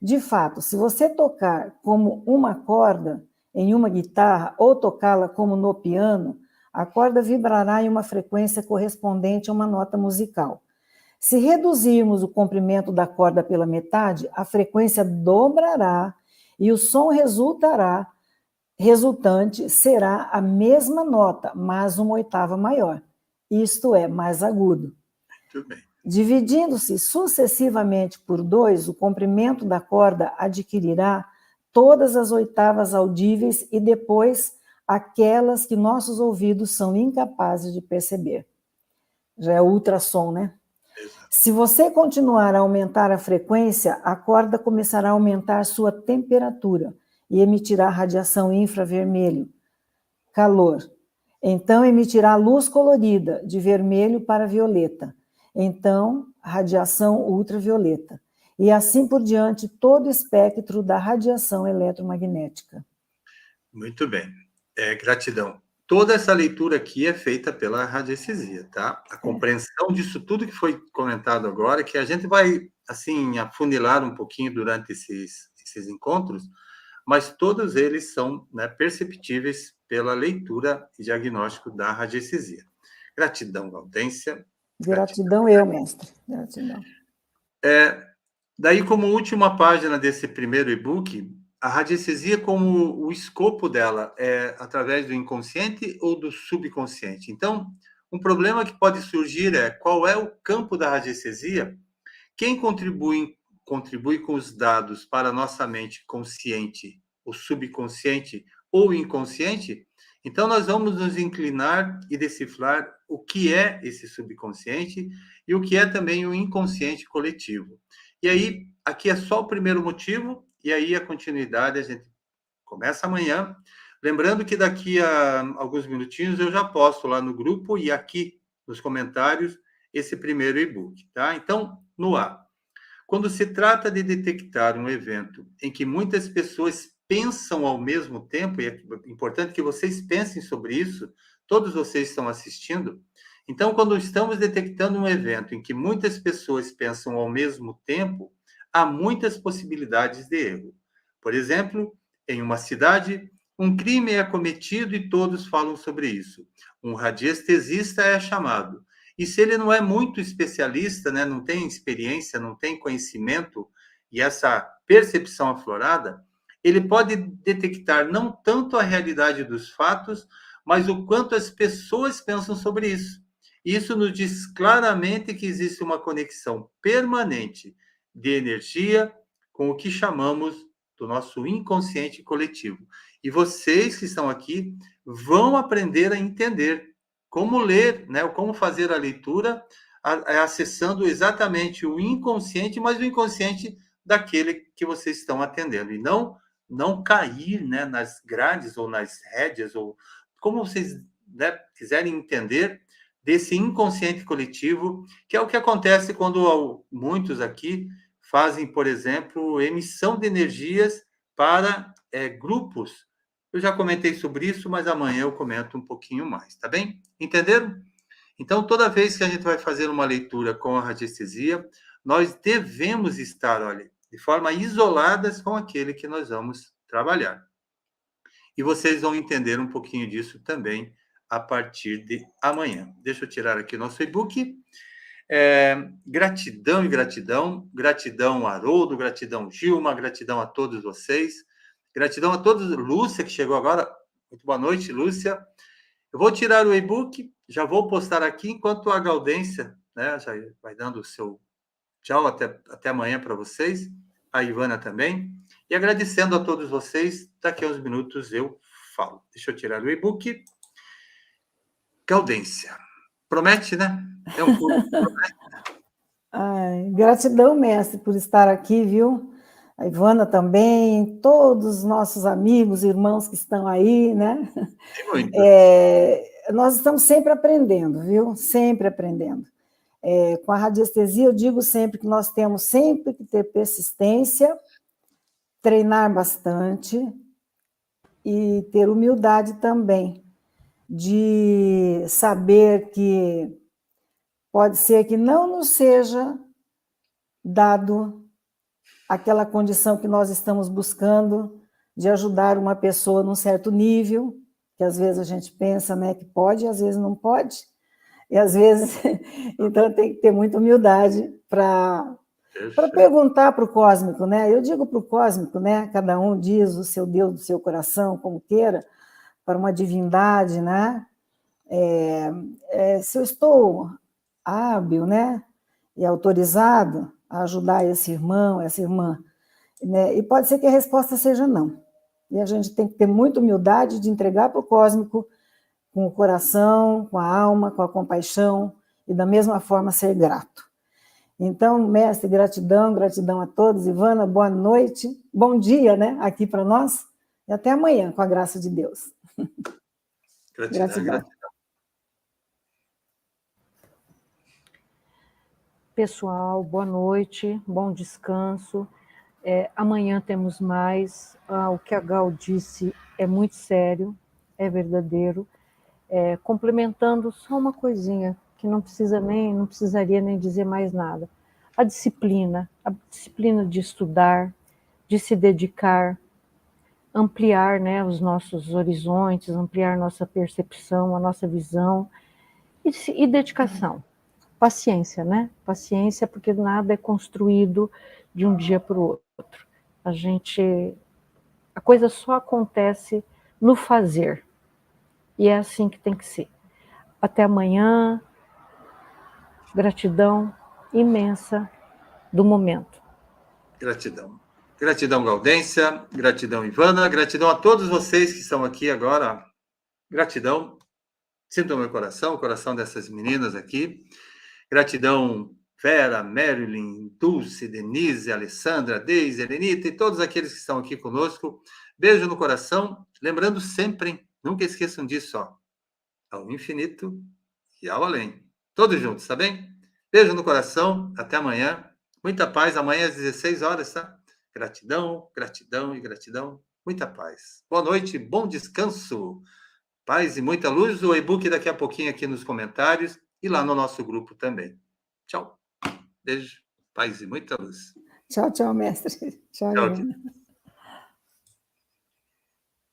De fato, se você tocar como uma corda em uma guitarra ou tocá-la como no piano, a corda vibrará em uma frequência correspondente a uma nota musical. Se reduzirmos o comprimento da corda pela metade, a frequência dobrará e o som resultante será a mesma nota, mas uma oitava maior. Isto é, mais agudo. Muito bem. Dividindo-se sucessivamente por 2, o comprimento da corda adquirirá todas as oitavas audíveis e depois aquelas que nossos ouvidos são incapazes de perceber. Já é ultrassom, né? Se você continuar a aumentar a frequência, a corda começará a aumentar sua temperatura e emitirá radiação infravermelho, calor. Então emitirá luz colorida, de vermelho para violeta. Então, radiação ultravioleta. E assim por diante, todo o espectro da radiação eletromagnética. Muito bem. Gratidão. Toda essa leitura aqui é feita pela radiestesia, tá? A compreensão disso tudo que foi comentado agora, que a gente vai, assim, afunilar um pouquinho durante esses encontros, mas todos eles são, né, perceptíveis pela leitura e diagnóstico da radiestesia. Gratidão, Gaudência. Gratidão eu, mestre. Gratidão. Daí, como última página desse primeiro e-book, a radiestesia, como o escopo dela é através do inconsciente ou do subconsciente. Então, um problema que pode surgir é qual é o campo da radiestesia? Quem contribui com os dados para a nossa mente consciente, o subconsciente ou inconsciente? Então, nós vamos nos inclinar e decifrar o que é esse subconsciente e o que é também o inconsciente coletivo. E aí, aqui é só o primeiro motivo, e aí a continuidade a gente começa amanhã. Lembrando que daqui a alguns minutinhos eu já posto lá no grupo e aqui nos comentários esse primeiro e-book, tá? Então, no ar. Quando se trata de detectar um evento em que muitas pessoas pensam ao mesmo tempo, e é importante que vocês pensem sobre isso, todos vocês estão assistindo. Então, quando estamos detectando um evento em que muitas pessoas pensam ao mesmo tempo, há muitas possibilidades de erro. Por exemplo, em uma cidade, um crime é cometido e todos falam sobre isso. Um radiestesista é chamado. E se ele não é muito especialista, né, não tem experiência, não tem conhecimento e essa percepção aflorada, ele pode detectar não tanto a realidade dos fatos, mas o quanto as pessoas pensam sobre isso. Isso nos diz claramente que existe uma conexão permanente de energia com o que chamamos do nosso inconsciente coletivo. E vocês que estão aqui vão aprender a entender como ler, né, como fazer a leitura, acessando exatamente o inconsciente, mas o inconsciente daquele que vocês estão atendendo. E não cair, né, nas grades ou nas rédeas, ou como vocês, né, quiserem entender, desse inconsciente coletivo, que é o que acontece quando muitos aqui fazem, por exemplo, emissão de energias para grupos. Eu já comentei sobre isso, mas amanhã eu comento um pouquinho mais, tá bem? Entenderam? Então, toda vez que a gente vai fazer uma leitura com a radiestesia, nós devemos estar, olha, de forma isoladas com aquele que nós vamos trabalhar. E vocês vão entender um pouquinho disso também a partir de amanhã. Deixa eu tirar aqui o nosso e-book. Gratidão e gratidão. Gratidão, Haroldo, gratidão, Gilma, gratidão a todos vocês. Gratidão a todos. Lúcia, que chegou agora. Muito boa noite, Lúcia. Eu vou tirar o e-book, já vou postar aqui, enquanto a Gaudência, né, já vai dando o seu tchau até amanhã para vocês, a Ivana também, e agradecendo a todos vocês. Daqui a uns minutos eu falo. Deixa eu tirar o e-book. Gaudência. Promete, né? É um curso. Ai, gratidão, mestre, por estar aqui, viu? A Ivana também, todos os nossos amigos, irmãos que estão aí, né? Nós estamos sempre aprendendo, viu? Sempre aprendendo. Com a radiestesia, eu digo sempre que nós temos sempre que ter persistência, treinar bastante e ter humildade também, de saber que pode ser que não nos seja dado aquela condição que nós estamos buscando de ajudar uma pessoa num certo nível, que às vezes a gente pensa, né, que pode e às vezes não pode, e às vezes, então tem que ter muita humildade para perguntar para o cósmico, né? Eu digo para o cósmico, né? Cada um diz o seu Deus do seu coração, como queira, para uma divindade, né? Se eu estou hábil, né? E autorizado a ajudar esse irmão, essa irmã, né? E pode ser que a resposta seja não. E a gente tem que ter muita humildade de entregar para o cósmico com o coração, com a alma, com a compaixão, e da mesma forma ser grato. Então, mestre, gratidão, gratidão a todos. Ivana, boa noite, bom dia, né, aqui para nós, e até amanhã, com a graça de Deus. Gratidão. Pessoal, boa noite, bom descanso. Amanhã temos mais. O que a Gal disse é muito sério, é verdadeiro. Complementando só uma coisinha, que não precisaria nem dizer mais nada. A disciplina de estudar, de se dedicar, ampliar, né, os nossos horizontes, ampliar nossa percepção, a nossa visão, e dedicação. Paciência, né? Paciência, porque nada é construído de um dia para o outro. A coisa só acontece no fazer. E é assim que tem que ser. Até amanhã. Gratidão imensa do momento. Gratidão. Gratidão, Gaudência. Gratidão, Ivana. Gratidão a todos vocês que estão aqui agora. Gratidão. Sinto no meu coração, o coração dessas meninas aqui. Gratidão, Vera, Marilyn, Dulce, Denise, Alessandra, Deise, Elenita e todos aqueles que estão aqui conosco. Beijo no coração. Lembrando sempre, nunca esqueçam disso, ó, ao infinito e ao além. Todos juntos, tá bem? Beijo no coração. Até amanhã. Muita paz. Amanhã às 16 horas, tá? Gratidão, gratidão e gratidão. Muita paz. Boa noite, bom descanso. Paz e muita luz. O e-book daqui a pouquinho aqui nos comentários e lá no nosso grupo também. Tchau. Beijo, paz e muita luz. Tchau, tchau, mestre. Tchau, Tchau, Ivana.